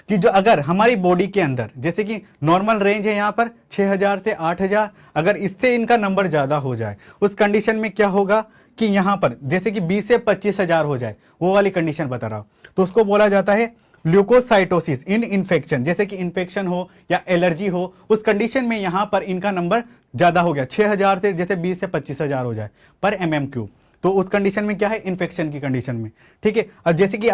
कि जो अगर हमारी बॉडी के अंदर जैसे कि नॉर्मल रेंज है यहाँ पर 6000 से 8000, अगर इससे इनका नंबर ज़्यादा हो जाए उस कंडीशन में क्या होगा कि यहाँ पर जैसे कि 20 से 25,000 हो जाए, वो वाली कंडीशन बता रहा हूँ, तो उसको बोला जाता है ल्यूकोसाइटोसिस इन इन्फेक्शन। जैसे कि इन्फेक्शन हो या एलर्जी हो, उस कंडीशन में यहाँ पर इनका नंबर ज़्यादा हो गया, 6000 से जैसे 20 से 25,000 हो जाए पर MM3, तो उस कंडीशन में क्या है, इन्फेक्शन की कंडीशन में। ठीक है, अब जैसे कि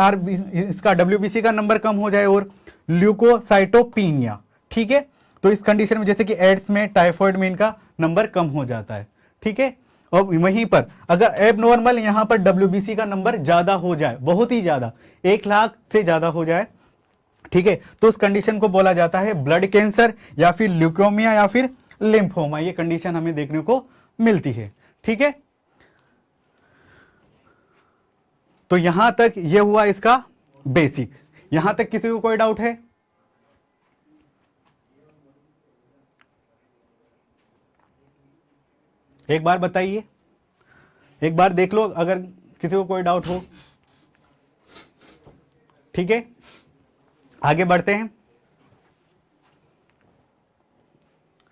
इसका WBC का नंबर कम हो जाए और ल्यूकोसाइटोपिनिया, ठीक है, तो इस कंडीशन में जैसे कि एड्स में, टाइफॉइड में इनका नंबर कम हो जाता है। ठीक है, और वहीं पर अगर एबनॉर्मल यहाँ पर WBC का नंबर ज्यादा हो जाए, बहुत ही ज्यादा, 1 लाख से ज्यादा हो जाए, ठीक है, तो उस कंडीशन को बोला जाता है ब्लड कैंसर या फिर ल्यूकोमिया या फिर लिम्फोमा। ये कंडीशन हमें देखने को मिलती है। ठीक है, तो यहां तक ये हुआ इसका बेसिक। यहां तक किसी को कोई डाउट है? एक बार बताइए, एक बार देख लो अगर किसी को कोई डाउट हो। ठीक है, आगे बढ़ते हैं।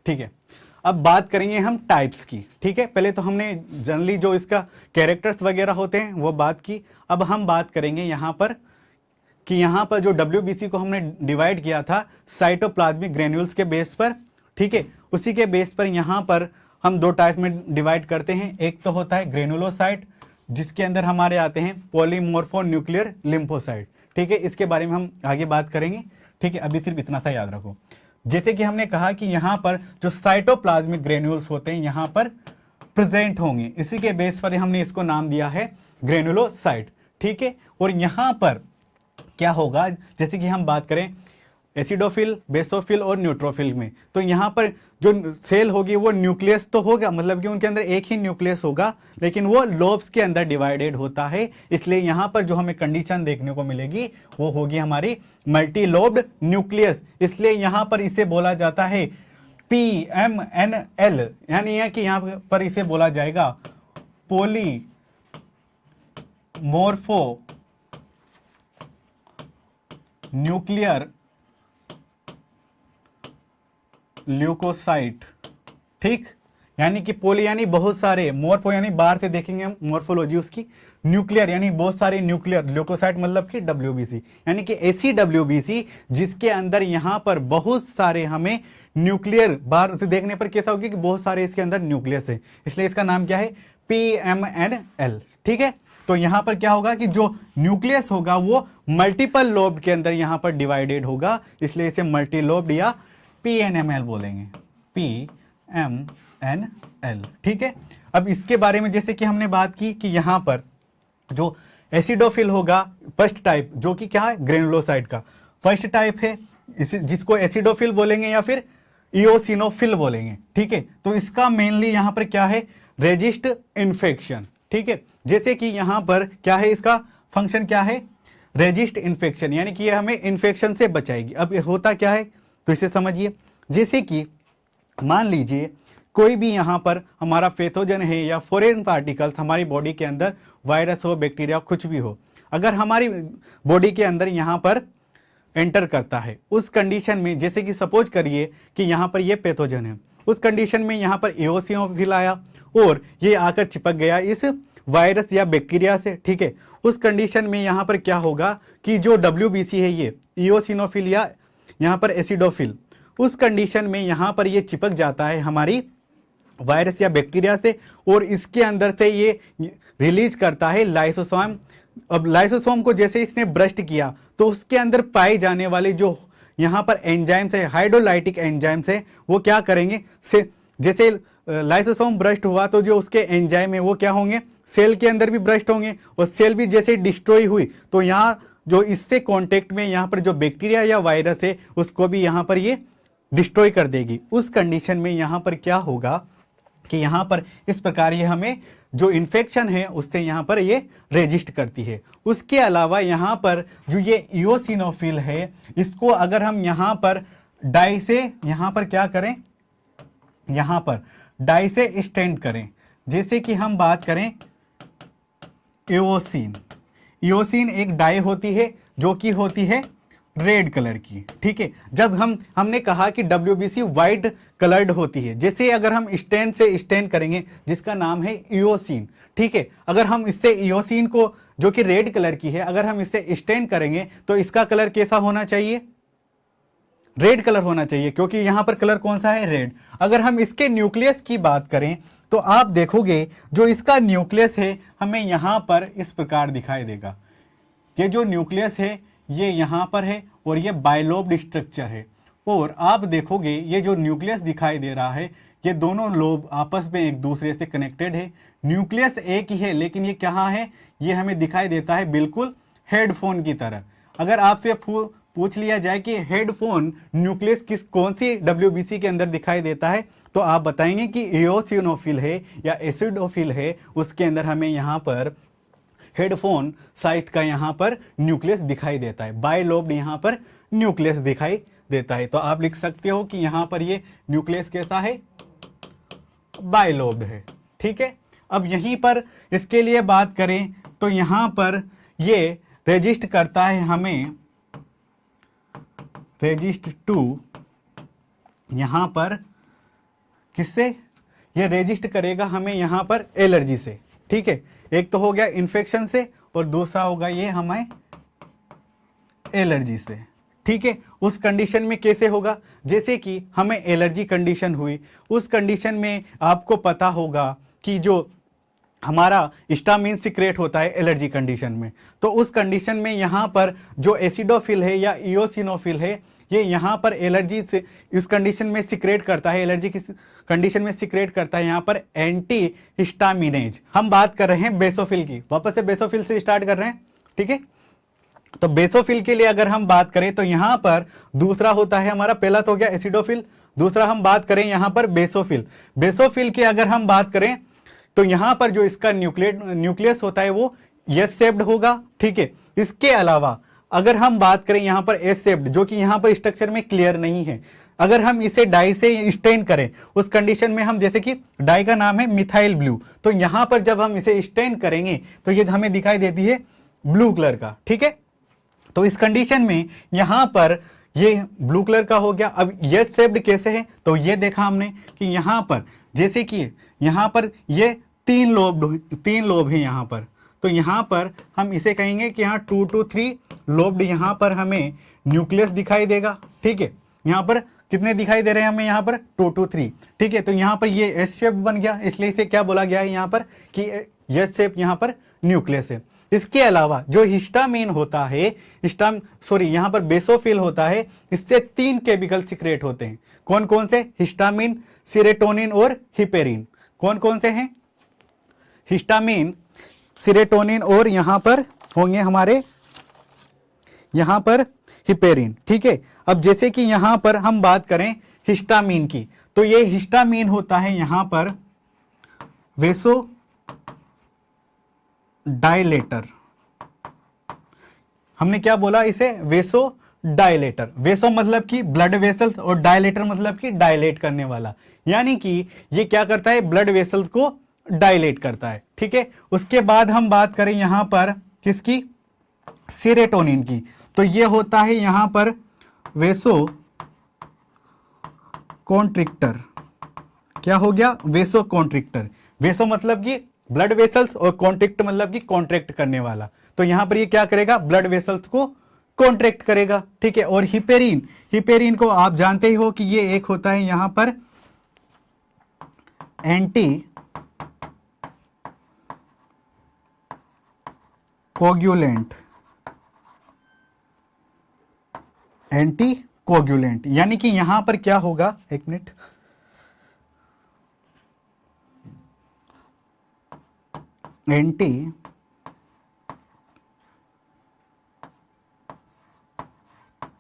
ठीक है, अब बात करेंगे हम टाइप्स की। ठीक है, पहले तो हमने जनरली जो इसका कैरेक्टर्स वगैरह होते हैं वो बात की। अब हम बात करेंगे यहां पर कि यहां पर जो WBC को हमने डिवाइड किया था साइटोप्लाज्मिक ग्रेन्यूल्स के बेस पर, ठीक है, उसी के बेस पर यहां पर हम 2 टाइप में डिवाइड करते हैं। एक तो होता है ग्रेनुलोसाइट, जिसके अंदर हमारे आते हैं पॉलीमॉर्फोन्यूक्लियर लिम्फोसाइट। ठीक है, इसके बारे में हम आगे बात करेंगे। ठीक है, अभी सिर्फ इतना सा याद रखो। जैसे कि हमने कहा कि यहां पर जो साइटोप्लाज्मिक ग्रेन्यूल्स होते हैं यहां पर प्रेजेंट होंगे, इसी के बेस पर हमने इसको नाम दिया है ग्रेनुलोसाइट। ठीक है, और यहां पर क्या होगा, जैसे कि हम बात करें एसिडोफिल, बेसोफिल और न्यूट्रोफिल में, तो यहां पर जो सेल होगी वो न्यूक्लियस तो होगा, मतलब कि उनके अंदर एक ही न्यूक्लियस होगा, लेकिन वो लोब्स के अंदर डिवाइडेड होता है। इसलिए यहां पर जो हमें कंडीशन देखने को मिलेगी वो होगी हमारी मल्टी लोब्ड न्यूक्लियस। इसलिए यहां पर इसे बोला जाता है PMNL, यानी यह कि यहां पर इसे बोला जाएगा पॉलीमॉर्फो न्यूक्लियर ल्यूकोसाइट। ठीक, यानी कि पोली यानी बहुत सारे, मोर्फो यानी बाहर से देखेंगे हम मोर्फोलॉजी उसकी, न्यूक्लियर यानी बहुत सारे न्यूक्लियर, ल्यूकोसाइट मतलब कि WBC, यानी कि ऐसी WBC जिसके अंदर यहां पर बहुत सारे हमें न्यूक्लियर, बाहर से देखने पर कैसा होगी कि बहुत सारे इसके अंदर न्यूक्लियस है, इसलिए इसका नाम क्या है, PMNL। ठीक है, तो यहां पर क्या होगा कि जो न्यूक्लियस होगा वो मल्टीपल लोब के अंदर यहां पर डिवाइडेड होगा, इसलिए इसे मल्टी लोब्ड या PNML बोलेंगे, PMNL। ठीक है, अब इसके बारे में जैसे कि हमने बात की कि यहां पर जो एसिडोफिल होगा फर्स्ट टाइप, जो कि क्या है, ग्रेनुलोसाइट का फर्स्ट टाइप है, जिसको एसिडोफिल बोलेंगे या फिर इओसिनोफिल बोलेंगे। ठीक है, तो इसका मेनली यहां पर क्या है, रेजिस्ट इन्फेक्शन। ठीक है, जैसे कि यहां पर क्या है, इसका फंक्शन क्या है, रेजिस्ट इन्फेक्शन, यानी कि ये हमें इन्फेक्शन से बचाएगी। अब ये होता क्या है, तो इसे समझिए। जैसे कि मान लीजिए कोई भी यहां पर हमारा पैथोजन है या फॉरेन पार्टिकल्स हमारी बॉडी के अंदर, वायरस हो, बैक्टीरिया, कुछ भी हो, अगर हमारी बॉडी के अंदर यहां पर एंटर करता है, उस कंडीशन में जैसे कि सपोज करिए कि यहां पर ये पैथोजन है, उस कंडीशन में यहां पर इओसिनोफिल आया और ये आकर चिपक गया इस वायरस या बैक्टीरिया से। ठीक है, उस कंडीशन में यहां पर क्या होगा कि जो WBC है, ये इओसिनोफिल या यहां पर एसिडोफिल, उस कंडीशन में यहां पर ये चिपक जाता है हमारी वायरस या बैक्टीरिया से, और इसके अंदर से ये रिलीज करता है लाइसोसोम। अब लाइसोसोम को जैसे इसने ब्रस्ट किया तो उसके अंदर पाए जाने वाले जो यहां पर एंजाइम्स है, हाइड्रोलाइटिक एंजाइम्स है, वो क्या करेंगे, से जैसे लाइसोसोम ब्रस्ट हुआ तो जो उसके एंजाइम है वो क्या होंगे, सेल के अंदर भी ब्रस्ट होंगे, और सेल भी जैसे डिस्ट्रॉय हुई तो यहाँ जो इससे कांटेक्ट में यहाँ पर जो बैक्टीरिया या वायरस है उसको भी यहाँ पर ये डिस्ट्रॉय कर देगी। उस कंडीशन में यहाँ पर क्या होगा कि यहाँ पर इस प्रकार ये हमें जो इन्फेक्शन है उससे यहाँ पर ये रेजिस्ट करती है। उसके अलावा यहाँ पर जो ये इओसिनोफिल है, इसको अगर हम यहाँ पर डाई से यहाँ पर क्या करें, यहाँ पर डाई से स्टेंड करें, जैसे कि हम बात करें एओसिन, इओसिन एक डाई होती है जो कि होती है रेड कलर की, ठीक है। जब हमने कहा कि WBC वाइट कलर्ड होती है, जैसे अगर हम स्टेन से स्टेन करेंगे जिसका नाम है इयोसिन, ठीक है, अगर हम इससे इयोसिन को जो कि रेड कलर की है अगर हम इससे स्टेन करेंगे तो इसका कलर कैसा होना चाहिए, रेड कलर होना चाहिए, क्योंकि यहां पर कलर कौन सा है, रेड। अगर हम इसके न्यूक्लियस की बात करें तो आप देखोगे जो इसका न्यूक्लियस है हमें यहां पर इस प्रकार दिखाई देगा। ये जो न्यूक्लियस है ये यहां पर है और ये बाइलोब्ड स्ट्रक्चर है। और आप देखोगे ये जो न्यूक्लियस दिखाई दे रहा है ये दोनों लोब आपस में एक दूसरे से कनेक्टेड है। न्यूक्लियस एक ही है लेकिन ये कहाँ है, ये हमें दिखाई देता है बिल्कुल हेडफोन की तरह। अगर आपसे पूछ लिया जाए कि हेडफोन न्यूक्लियस कौन सी WBC के अंदर दिखाई देता है तो आप बताएंगे कि इयोसिनोफिल है या एसिडोफिल है, उसके अंदर हमें यहाँ पर हेडफोन साइट का यहाँ पर न्यूक्लियस दिखाई देता है, बाइलोब्ड यहाँ पर न्यूक्लियस दिखाई देता है। तो आप लिख सकते हो कि यहाँ पर ये न्यूक्लियस कैसा है, बाइलोब्ड है, ठीक है। अब यहीं पर इसके लिए बात करें तो यहाँ पर ये रेजिस्ट करता है हमें, रेजिस्ट टू यहाँ पर किससे, ये रेजिस्ट करेगा हमें यहाँ पर एलर्जी से, ठीक है। एक तो हो गया इन्फेक्शन से और दूसरा होगा ये हमें एलर्जी से, ठीक है। उस कंडीशन में कैसे होगा, जैसे कि हमें एलर्जी कंडीशन हुई, उस कंडीशन में आपको पता होगा कि जो हमारा हिस्टामिन सिक्रेट होता है एलर्जी कंडीशन में, तो उस कंडीशन में यहाँ पर जो एसिडोफिल है या इयोसिनोफिल है ये यहाँ पर एलर्जी से इस कंडीशन में सिक्रेट करता है, एलर्जी की कंडीशन में सिक्रेट करता है यहाँ पर एंटी हिस्टामिनेज। हम बात कर रहे हैं बेसोफिल की, वापस से बेसोफिल से स्टार्ट कर रहे हैं, ठीक है। तो बेसोफिल के लिए अगर हम बात करें तो यहाँ पर दूसरा होता है हमारा, पहला तो हो गया एसिडोफिल, दूसरा हम बात करें यहाँ पर बेसोफिल। बेसोफिल की अगर हम बात करें तो यहाँ पर जो इसका न्यूक्लियस होता है वो एस शेप्ड होगा, ठीक है। इसके अलावा अगर हम बात करें यहाँ पर एस शेप्ड जो कि यहाँ पर स्ट्रक्चर में क्लियर नहीं है, अगर हम इसे डाई से स्टेन करें उस कंडीशन में हम, जैसे कि डाई का नाम है मिथाइल ब्लू, तो यहाँ पर जब हम इसे स्टेन करेंगे तो ये हमें दिखाई देती है ब्लू कलर का, ठीक है। तो इस कंडीशन में यहाँ पर ये ब्लू कलर का हो गया। अब एस शेप्ड कैसे है, तो ये देखा हमने कि यहाँ पर जैसे कि यहाँ पर ये तीन लोब है यहाँ पर, तो यहाँ पर हम इसे कहेंगे कि यहाँ 2 to 3 लोब्ड यहाँ पर हमें न्यूक्लियस दिखाई देगा, ठीक है। यहाँ पर कितने दिखाई दे रहे हैं हमें, यहाँ पर 2 to 3, ठीक है। तो यहाँ पर ये एस शेप बन गया, इसलिए इसे क्या बोला गया है यहाँ पर कि एस शेप यहाँ पर न्यूक्लियस है। इसके अलावा जो हिस्टामिन होता है, यहाँ पर बेसोफिल होता है, इससे 3 केमिकल सिक्रेट होते हैं। कौन कौन से, हिस्टामिन, सेरोटोनिन और हिपेरिन। कौन कौन से हैं, हिस्टामिन, सेरोटोनिन और यहां पर होंगे हमारे यहां पर हिपेरिन, ठीक है। अब जैसे कि यहां पर हम बात करें हिस्टामिन की, तो ये हिस्टामिन होता है यहां पर वेसो डायलेटर। हमने क्या बोला इसे, वेसो डायलेटर। वेसो मतलब कि ब्लड वेसल्स और डायलेटर मतलब कि डायलेट करने वाला, यानी कि ये क्या करता है, ब्लड वेसल्स को डायलेट करता है, ठीक है। उसके बाद हम बात करें यहां पर किसकी, सेरोटोनिन की, तो ये होता है यहां पर वेसो कॉन्ट्रिक्टर। क्या हो गया, वेसो कॉन्ट्रिक्टर। वेसो मतलब कि ब्लड वेसल्स और कॉन्ट्रिक्ट मतलब कि कॉन्ट्रैक्ट करने वाला, तो यहां पर ये क्या करेगा, ब्लड वेसल्स को कॉन्ट्रैक्ट करेगा, ठीक है। और हिपेरिन, हिपेरिन को आप जानते ही हो कि ये एक होता है यहां पर एंटी कोगुलेंट, एंटी कोगुलेंट, यानी कि यहां पर क्या होगा, एक मिनट, एंटी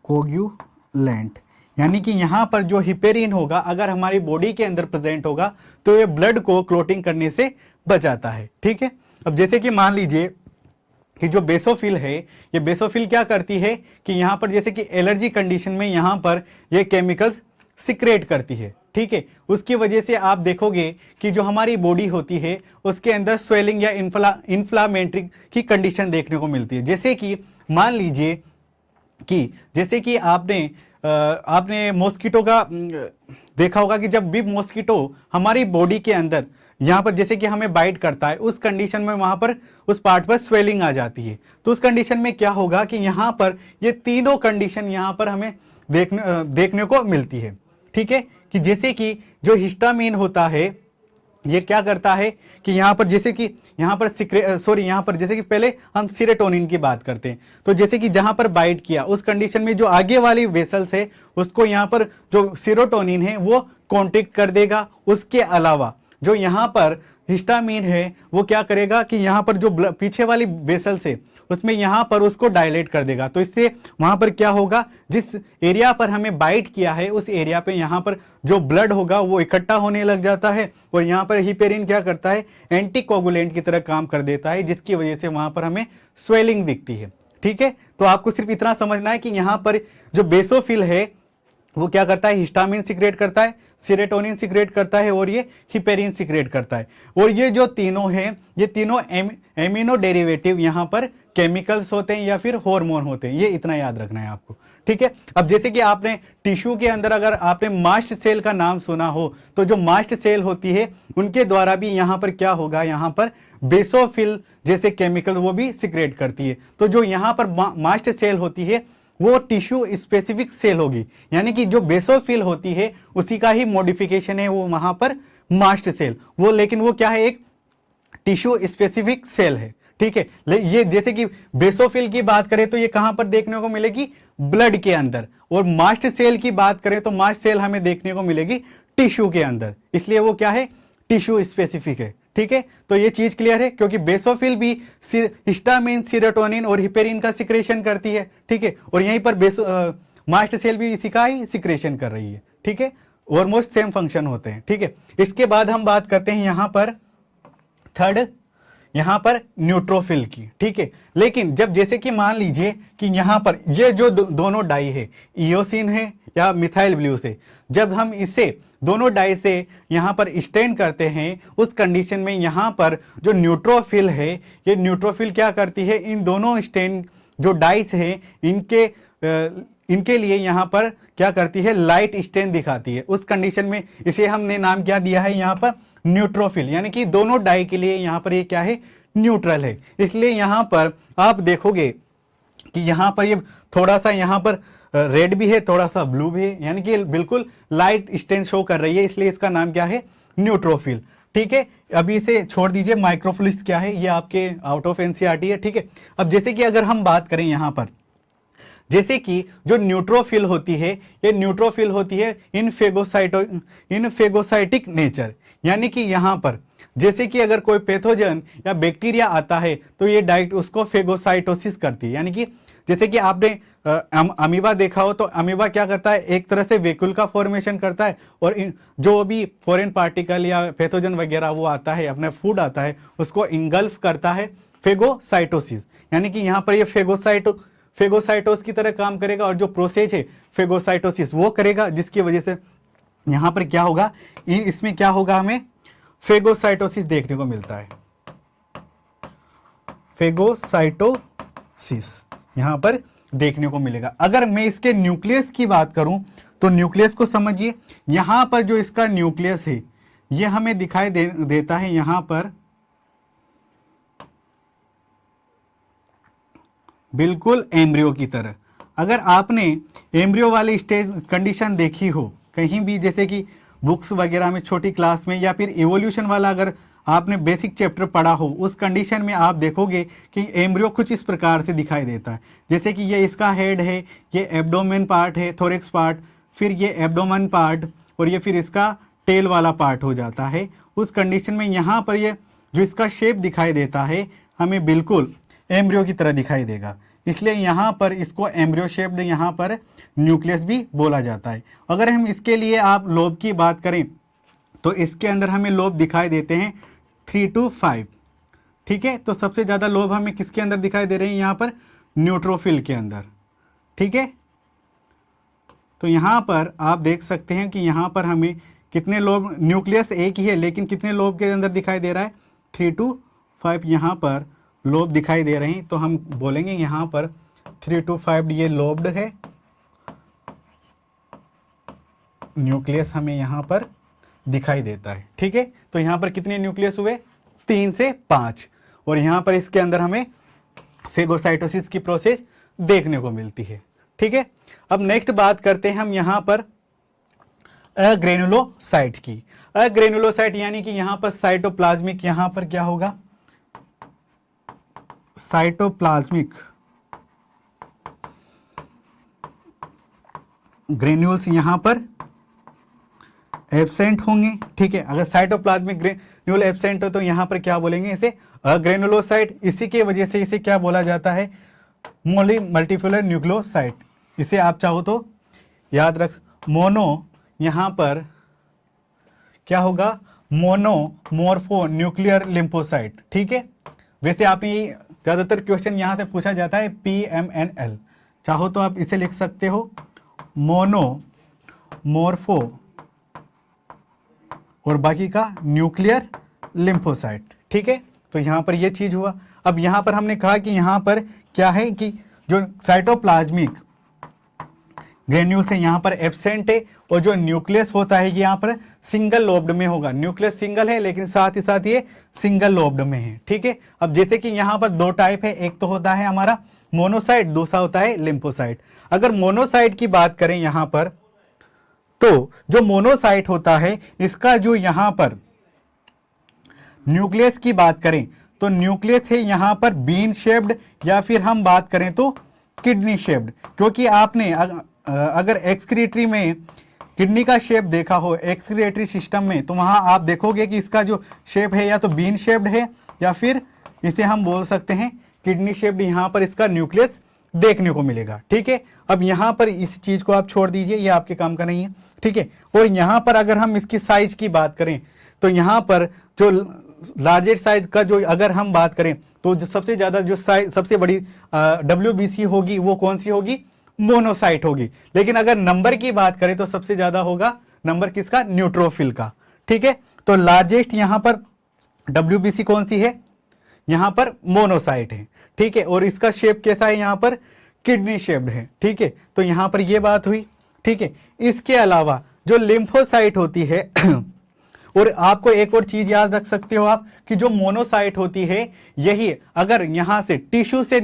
कोगुलेंट, यानी कि यहां पर जो हिपेरिन होगा अगर हमारी बॉडी के अंदर प्रेजेंट होगा तो ये ब्लड को क्लोटिंग करने से बचाता है, ठीक है। अब जैसे कि मान लीजिए कि जो बेसोफिल है, ये बेसोफिल क्या करती है कि यहां पर जैसे कि एलर्जी कंडीशन में यहां पर ये केमिकल्स सिक्रेट करती है, ठीक है। उसकी वजह से आप देखोगे कि जो हमारी बॉडी होती है उसके अंदर स्वेलिंग या इन्फ्लामेटरी की कंडीशन देखने को मिलती है। जैसे कि मान लीजिए कि जैसे कि आपने मॉस्किटो का देखा होगा कि जब भी मॉस्किटो हमारी बॉडी के अंदर यहाँ पर जैसे कि हमें बाइट करता है, उस कंडीशन में वहां पर उस पार्ट पर स्वेलिंग आ जाती है। तो उस कंडीशन में क्या होगा कि यहाँ पर ये तीनों कंडीशन यहाँ पर हमें देखने को मिलती है। ठीक है, कि जैसे कि जो हिस्टामिन होता है ये क्या करता है कि यहाँ पर जैसे कि यहाँ पर जैसे कि पहले हम सीरोटोनिन की बात करते हैं, तो जैसे कि जहां पर बाइट किया उस कंडीशन में जो आगे वाली वेसल्स है उसको यहाँ पर जो सीरोटोनिन है वो कॉन्ट्रैक्ट कर देगा। उसके अलावा जो यहाँ पर हिस्टामिन है वो क्या करेगा कि यहाँ पर जो पीछे वाली वेसल्स है उसमें यहाँ पर उसको डायलेट कर देगा। तो इससे वहां पर क्या होगा, जिस एरिया पर हमें बाइट किया है उस एरिया पे यहाँ पर जो ब्लड होगा वो इकट्ठा होने लग जाता है, और यहाँ पर हिपेरिन क्या करता है, एंटीकोगुलेंट की तरह काम कर देता है, जिसकी वजह से वहां पर हमें स्वेलिंग दिखती है। ठीक है, तो आपको सिर्फ इतना समझना है कि यहाँ पर जो बेसोफिल है वो क्या करता है, हिस्टामिन सिक्रेट करता है, सेरोटोनिन सिक्रेट करता है और ये हिपेरिन सिक्रेट करता है। और ये जो तीनों हैं ये तीनों एमिनो डेरिवेटिव यहाँ पर केमिकल्स होते हैं या फिर हार्मोन होते हैं, ये इतना याद रखना है आपको। ठीक है, अब जैसे कि आपने टिश्यू के अंदर अगर आपने मास्ट सेल का नाम सुना हो तो जो मास्ट सेल होती है उनके द्वारा भी यहाँ पर क्या होगा, यहाँ पर बेसोफिल जैसे केमिकल वो भी सिक्रेट करती है। तो जो यहाँ पर मास्ट सेल होती है वो टिश्यू स्पेसिफिक सेल होगी, यानी कि जो बेसोफिल होती है उसी का ही मॉडिफिकेशन है वो वहां पर मास्ट सेल, वो लेकिन वो क्या है, एक टिश्यू स्पेसिफिक सेल है। ठीक है, ये जैसे कि बेसोफिल की बात करें तो ये कहां पर देखने को मिलेगी, ब्लड के अंदर, और मास्ट सेल की बात करें तो मास्ट सेल हमें देखने को मिलेगी टिश्यू के अंदर, इसलिए वो क्या है, टिश्यू स्पेसिफिक है। ठीक है, तो ये चीज क्लियर है, क्योंकि बेसोफिल भी हिस्टामिन, सीरोटोनिन और हिपेरिन का सिक्रेशन करती है। ठीक है, और यहीं पर मास्ट सेल भी इसी का ही सिक्रेशन कर रही है। ठीक है, ऑलमोस्ट सेम फंक्शन होते हैं। ठीक है, इसके बाद हम बात करते हैं यहां पर थर्ड, यहां पर न्यूट्रोफिल की। ठीक है, लेकिन जब जैसे कि मान लीजिए कि यहां पर ये जो दोनों डाई है, इयोसिन है या मिथाइल ब्लू से, जब हम इसे दोनों डाई से यहां पर स्टेन करते हैं उस कंडीशन में यहां पर जो न्यूट्रोफिल है, ये न्यूट्रोफिल क्या करती है, इन दोनों स्टेन जो डाइस है इनके लिए यहां पर क्या करती है, लाइट स्टेन दिखाती है। उस कंडीशन में इसे हमने नाम क्या दिया है यहां पर, न्यूट्रोफिल, यानी कि दोनों डाई के लिए यहां पर ये क्या है, न्यूट्रल है। इसलिए यहां पर आप देखोगे कि यहां पर ये थोड़ा सा यहां पर रेड भी है, थोड़ा सा ब्लू भी है, यानी कि बिल्कुल लाइट स्टेन शो कर रही है, इसलिए इसका नाम क्या है, न्यूट्रोफिल। ठीक है, अभी इसे छोड़ दीजिए, माइक्रोफिलिस क्या है ये आपके आउट ऑफ एनसीईआरटी है। ठीक है, अब जैसे कि अगर हम बात करें यहां पर, जैसे कि जो न्यूट्रोफिल होती है ये न्यूट्रोफिल होती है इनफेगोसाइटिक नेचर, यानी कि यहां पर जैसे कि अगर कोई पैथोजन या बैक्टीरिया आता है तो ये डायरेक्ट उसको फेगोसाइटोसिस करती है। यानी कि जैसे कि आपने अमीबा देखा हो तो अमीबा क्या करता है, एक तरह से वेक्यूल का फॉर्मेशन करता है, और जो भी फॉरेन पार्टिकल या पैथोजन वगैरह वो आता है, अपना फूड आता है, उसको इंगल्फ करता है फेगोसाइटोसिस, यानी कि यहाँ पर ये फेगोसाइटोस की तरह काम करेगा, और जो प्रोसेस है फेगोसाइटोसिस वो करेगा, जिसकी वजह से यहाँ पर क्या होगा, इसमें क्या होगा, हमें फेगोसाइटोसिस देखने को मिलता है। फेगोसाइटोसिस यहाँ पर देखने को मिलेगा। अगर मैं इसके न्यूक्लियस की बात करूं तो न्यूक्लियस को समझिए, यहां पर जो इसका न्यूक्लियस है ये हमें दिखाई देता है यहां पर बिल्कुल एम्ब्रियो की तरह। अगर आपने एम्ब्रियो वाली स्टेज कंडीशन देखी हो कहीं भी, जैसे कि बुक्स वगैरह में छोटी क्लास में, या फिर इवोल्यूशन वाला अगर आपने बेसिक चैप्टर पढ़ा हो, उस कंडीशन में आप देखोगे कि एम्ब्रियो कुछ इस प्रकार से दिखाई देता है। जैसे कि ये इसका हेड है, ये एब्डोमेन पार्ट है, थोरेक्स पार्ट, फिर ये एब्डोमेन पार्ट, और ये फिर इसका टेल वाला पार्ट हो जाता है। उस कंडीशन में यहाँ पर ये जो इसका शेप दिखाई देता है हमें बिल्कुल एम्ब्रियो की तरह दिखाई देगा, इसलिए यहाँ पर इसको एम्ब्रियो शेप्ड यहाँ पर न्यूक्लियस भी बोला जाता है। अगर हम इसके लिए आप लोब की बात करें तो इसके अंदर हमें लोब दिखाई देते हैं 3 to 5। ठीक है, तो सबसे ज़्यादा लोब हमें किसके अंदर दिखाई दे रहे हैं, यहाँ पर न्यूट्रोफिल के अंदर। ठीक है, तो यहाँ पर आप देख सकते हैं कि यहाँ पर हमें कितने लोब, न्यूक्लियस एक ही है लेकिन कितने लोब के अंदर दिखाई दे रहा है, 3 to 5 यहाँ पर लोब दिखाई दे रहे हैं। तो हम बोलेंगे यहाँ पर 3 to 5 ये लोब्ड है, न्यूक्लियस हमें यहाँ पर दिखाई देता है। ठीक है, तो यहाँ पर कितने न्यूक्लियस हुए, 3 से 5, और यहाँ पर इसके अंदर हमें फेगोसाइटोसिस की प्रोसेस देखने को मिलती है। ठीक है, अब नेक्स्ट बात करते हैं हम यहाँ पर अग्रेनुलोसाइट की। अग्रेनुलोसाइट यानी कि यहाँ पर साइटोप्लाज्मिक, यहाँ पर क्या होगा, साइटोप्लाज्मिक ग्रेन्यूल्स यहाँ पर एब्सेंट होंगे। ठीक है, अगर साइटोप्लाज्मिक ग्रेन्यूल एब्सेंट हो तो यहाँ पर क्या बोलेंगे, इसे अग्रेनुलोसाइट। इसी के वजह से इसे क्या बोला जाता है, मोली मल्टीपोलर न्यूक्लियोसाइट। इसे आप चाहो तो याद रख, मोनो यहाँ पर क्या होगा, मोनो मोर्फो न्यूक्लियर लिम्फोसाइट। ठीक है, वैसे आपने ज़्यादातर क्वेश्चन यहाँ से पूछा जाता है PMNL, चाहो तो आप इसे लिख सकते हो मोनो मोर्फो और बाकी का न्यूक्लियर लिम्फोसाइट। ठीक है, तो यहाँ पर ये चीज़ हुआ। अब यहाँ पर हमने कहा कि यहाँ पर क्या है कि जो साइटोप्लाज्मिक ग्रेन्यूल से यहाँ पर एब्सेंट है, और जो न्यूक्लियस होता है यहाँ पर सिंगल लोब्ड में होगा। न्यूक्लियस सिंगल है लेकिन साथ ही साथ ये सिंगल लोब्ड में है। ठीक है, अब जैसे कि यहाँ पर दो टाइप है, एक तो होता है हमारा मोनोसाइट, दूसरा होता है लिम्फोसाइट। अगर मोनोसाइट की बात करें यहाँ पर, तो जो मोनोसाइट होता है इसका जो यहाँ पर न्यूक्लियस की बात करें तो न्यूक्लियस है यहाँ पर बीन शेप्ड, या फिर हम बात करें तो किडनी शेप्ड। क्योंकि आपने अगर एक्सक्रीटरी में किडनी का शेप देखा हो एक्सक्रीटरी सिस्टम में, तो वहां आप देखोगे कि इसका जो शेप है या तो बीन शेप्ड है या फिर इसे हम बोल सकते हैं किडनी शेप्ड। यहाँ पर इसका न्यूक्लियस देखने को मिलेगा। ठीक है, अब यहाँ पर इस चीज को आप छोड़ दीजिए, ये आपके काम का नहीं है। ठीक है, और यहाँ पर अगर हम इसकी साइज की बात करें तो यहाँ पर जो लार्जेस्ट साइज का जो अगर हम बात करें तो जो सबसे ज्यादा जो साइज सबसे बड़ी WBC होगी वो कौन सी होगी, मोनोसाइट होगी। लेकिन अगर नंबर की बात करें तो सबसे ज्यादा होगा नंबर किसका, न्यूट्रोफिल का। ठीक है, तो लार्जेस्ट यहाँ पर WBC कौन सी है, यहाँ पर मोनोसाइट है। ठीक है, और इसका शेप कैसा है, यहाँ पर किडनी शेप्ड है। ठीक है, तो यहाँ पर ये बात हुई। ठीक है, इसके अलावा जो लिम्फोसाइट होती है और आपको एक और चीज याद रख सकते हो आप कि जो मोनोसाइट होती है यही अगर यहाँ से टिश्यू से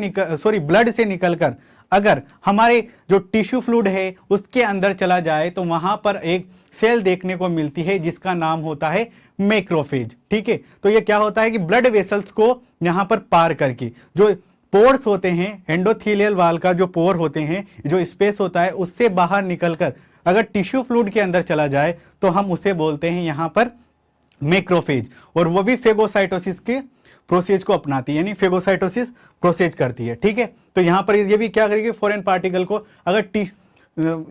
ब्लड से निकलकर अगर हमारे जो टिश्यू फ्लूइड है उसके अंदर चला जाए तो वहां पर एक सेल देखने को मिलती है जिसका नाम होता है मैक्रोफेज। ठीक है, तो ये क्या होता है कि ब्लड वेसल्स को यहाँ पर पार करके जो पोर्स होते हैं, एंडोथेलियल वाल का जो पोर होते हैं, जो स्पेस होता है उससे बाहर निकलकर अगर टिश्यू फ्लूइड के अंदर चला जाए तो हम उसे बोलते हैं यहाँ पर मैक्रोफेज, और वो भी फेगोसाइटोसिस के प्रोसेस को अपनाती है, यानी फेगोसाइटोसिस प्रोसेस करती है। ठीक है, तो यहाँ पर ये भी क्या करेगी, फॉरेन पार्टिकल को अगर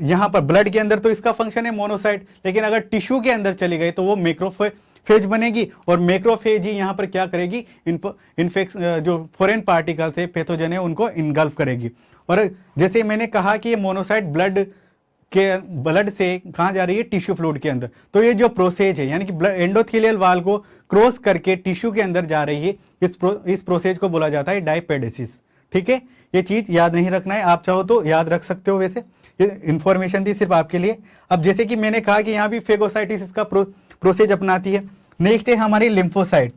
यहाँ पर ब्लड के अंदर तो इसका फंक्शन है मोनोसाइट, लेकिन अगर टिश्यू के अंदर चली गई तो वो मैक्रोफेज बनेगी, और मैक्रोफेज ही यहाँ पर क्या करेगी, जो फॉरेन पार्टिकल से पैथोजन है उनको इनगल्फ करेगी। और जैसे मैंने कहा कि ये मोनोसाइट ब्लड से कहाँ जा रही है, टिश्यू फ्लूइड के अंदर, तो ये जो प्रोसेज है यानी कि ब्लड एंडोथेलियल वाल को क्रॉस करके टिश्यू के अंदर जा रही है, इस प्रोसेज को बोला जाता है डायपेडेसिस। ठीक है, ये चीज याद नहीं रखना है, आप चाहो तो याद रख सकते हो, वैसे ये इंफॉर्मेशन थी सिर्फ आपके लिए। अब जैसे कि मैंने कहा कि यहाँ भी फेगोसाइटिस का प्रोसेज अपनाती है। नेक्स्ट है हमारी लिम्फोसाइट।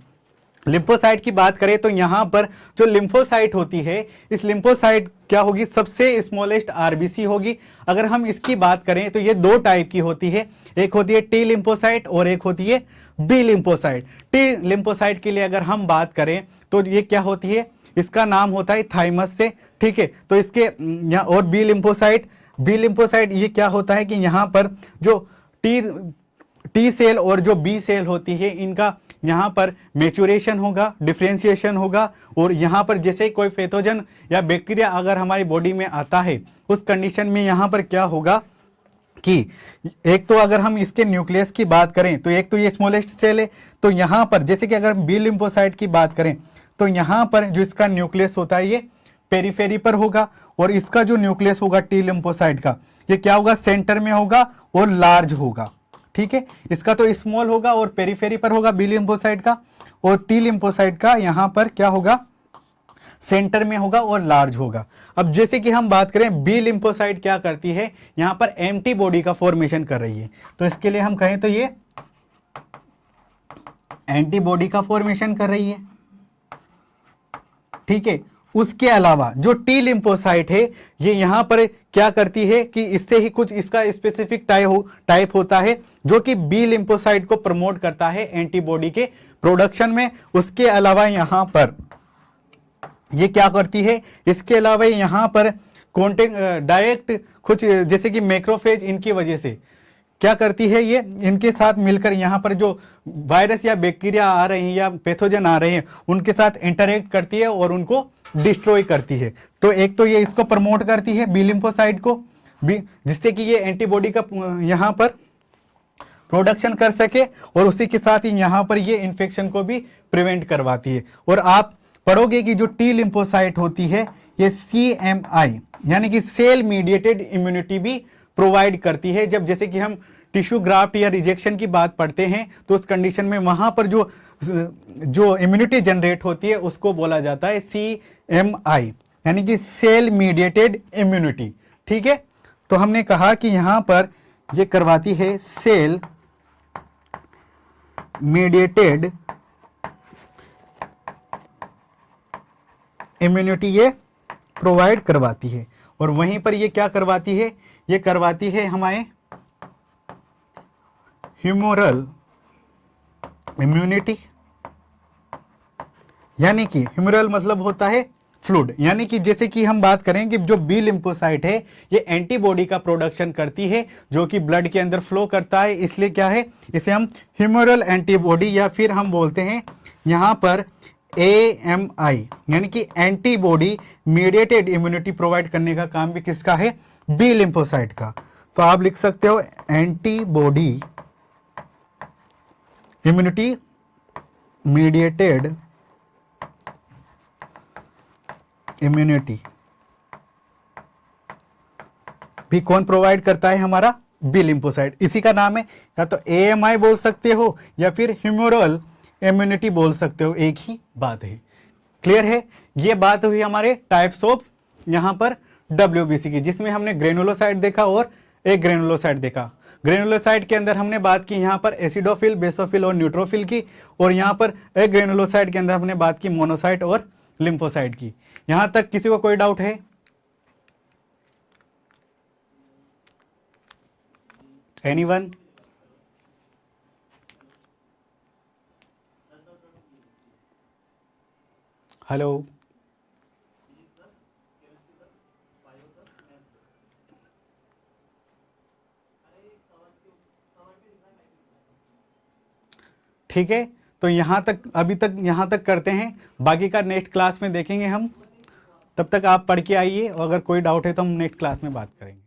लिम्फोसाइट की बात करें तो यहाँ पर जो लिम्फोसाइट होती है, इस लिम्फोसाइट क्या होगी, सबसे स्मॉलेस्ट RBC होगी। अगर हम इसकी बात करें तो ये दो टाइप की होती है, एक होती है T लिम्फोसाइट और एक होती है B लिम्फोसाइट। T लिम्फोसाइट के लिए अगर हम बात करें तो ये क्या होती है, इसका नाम होता है थाइमस से। ठीक है, तो इसके यहाँ और बी लिम्फोसाइट ये क्या होता है कि यहाँ पर जो टी सेल और जो बी सेल होती है इनका यहाँ पर मैच्योरेशन होगा, डिफ्रेंशिएशन होगा, और यहाँ पर जैसे कोई पैथोजन या बैक्टीरिया अगर हमारी बॉडी में आता है उस कंडीशन में यहाँ पर क्या होगा कि एक तो अगर हम इसके न्यूक्लियस की बात करें तो एक तो ये स्मॉलेस्ट सेल है, तो यहाँ पर जैसे कि अगर हम बी लिम्फोसाइट की बात करें तो यहाँ पर जो इसका न्यूक्लियस होता है ये पेरिफेरी पर होगा, और इसका जो न्यूक्लियस होगा टी लिम्फोसाइट का ये क्या होगा, सेंटर में होगा और लार्ज होगा। ठीक है, इसका तो स्मॉल होगा और पेरिफेरी पर होगा बी लिम्फोसाइट का, और टी लिम्फोसाइट का यहाँ पर क्या होगा, सेंटर में होगा और लार्ज होगा। अब जैसे कि हम बात करें बी लिम्फोसाइट क्या करती है, यहाँ पर एंटीबॉडी का फॉर्मेशन कर रही है। तो इसके लिए हम कहें तो ये एंटीबॉडी का फॉर्मेशन कर रही है, ठीक है। उसके अलावा जो टी लिम्फोसाइट है ये यहां पर क्या करती है कि इससे ही कुछ इसका स्पेसिफिक टाइप होता है जो कि बी लिम्फोसाइट को प्रमोट करता है एंटीबॉडी के प्रोडक्शन में। उसके अलावा यहां पर ये क्या करती है, इसके अलावा यहां पर कॉन्टेक्ट डायरेक्ट कुछ जैसे कि मैक्रोफेज इनकी वजह से क्या करती है, ये इनके साथ मिलकर यहाँ पर जो वायरस या बैक्टीरिया आ रहे हैं या पैथोजन आ रहे हैं उनके साथ इंटरेक्ट करती है और उनको डिस्ट्रॉय करती है। तो एक तो ये इसको प्रमोट करती है बी लिम्फोसाइट को जिससे कि ये एंटीबॉडी का यहाँ पर प्रोडक्शन कर सके और उसी के साथ ही यहाँ पर ये इन्फेक्शन को भी प्रिवेंट करवाती है। और आप पढ़ोगे कि जो टी लिम्फोसाइट होती है ये CMI यानी कि सेल मीडिएटेड इम्यूनिटी भी प्रोवाइड करती है। जब जैसे कि हम टिश्यू ग्राफ्ट या रिजेक्शन की बात पढ़ते हैं तो उस कंडीशन में वहां पर जो इम्यूनिटी जनरेट होती है उसको बोला जाता है CMI यानी कि सेल मीडिएटेड इम्यूनिटी, ठीक है। तो हमने कहा कि यहां पर ये करवाती है सेल मीडिएटेड इम्यूनिटी, ये प्रोवाइड करवाती है। और वहीं पर ये क्या करवाती है, ये करवाती है हमारे ह्यूमोरल इम्यूनिटी, यानी कि ह्यूमोरल मतलब होता है फ्लूइड, यानी कि जैसे कि हम बात करें कि जो बी लिम्फोसाइट है ये एंटीबॉडी का प्रोडक्शन करती है जो कि ब्लड के अंदर फ्लो करता है, इसलिए क्या है इसे हम ह्यूमोरल एंटीबॉडी या फिर हम बोलते हैं यहां पर AMI यानी कि एंटीबॉडी मीडिएटेड इम्यूनिटी प्रोवाइड करने का काम भी किसका है, बी लिम्फोसाइट का। तो आप लिख सकते हो एंटीबॉडी इम्यूनिटी मीडिएटेड इम्यूनिटी भी कौन प्रोवाइड करता है, हमारा बी लिम्फोसाइट। इसी का नाम है, या तो AMI बोल सकते हो या फिर ह्यूमोरल इम्यूनिटी बोल सकते हो, एक ही बात है। क्लियर है। ये बात हुई हमारे टाइप्स ऑफ यहां पर WBC की, जिसमें हमने ग्रेनुलोसाइट देखा और एक ग्रेनुलोसाइट देखा। ग्रेनुलोसाइट के अंदर हमने बात की यहां पर एसिडोफिल, बेसोफिल और न्यूट्रोफिल की, और यहां पर एक ग्रेनुलोसाइट के अंदर हमने बात की मोनोसाइट और लिम्फोसाइट की। यहां तक किसी को कोई डाउट है? एनीवन? हेलो, ठीक है। तो यहां तक अभी तक यहां तक करते हैं, बाकी का नेक्स्ट क्लास में देखेंगे हम। तब तक आप पढ़ के आइए और अगर कोई डाउट है तो हम नेक्स्ट क्लास में बात करेंगे।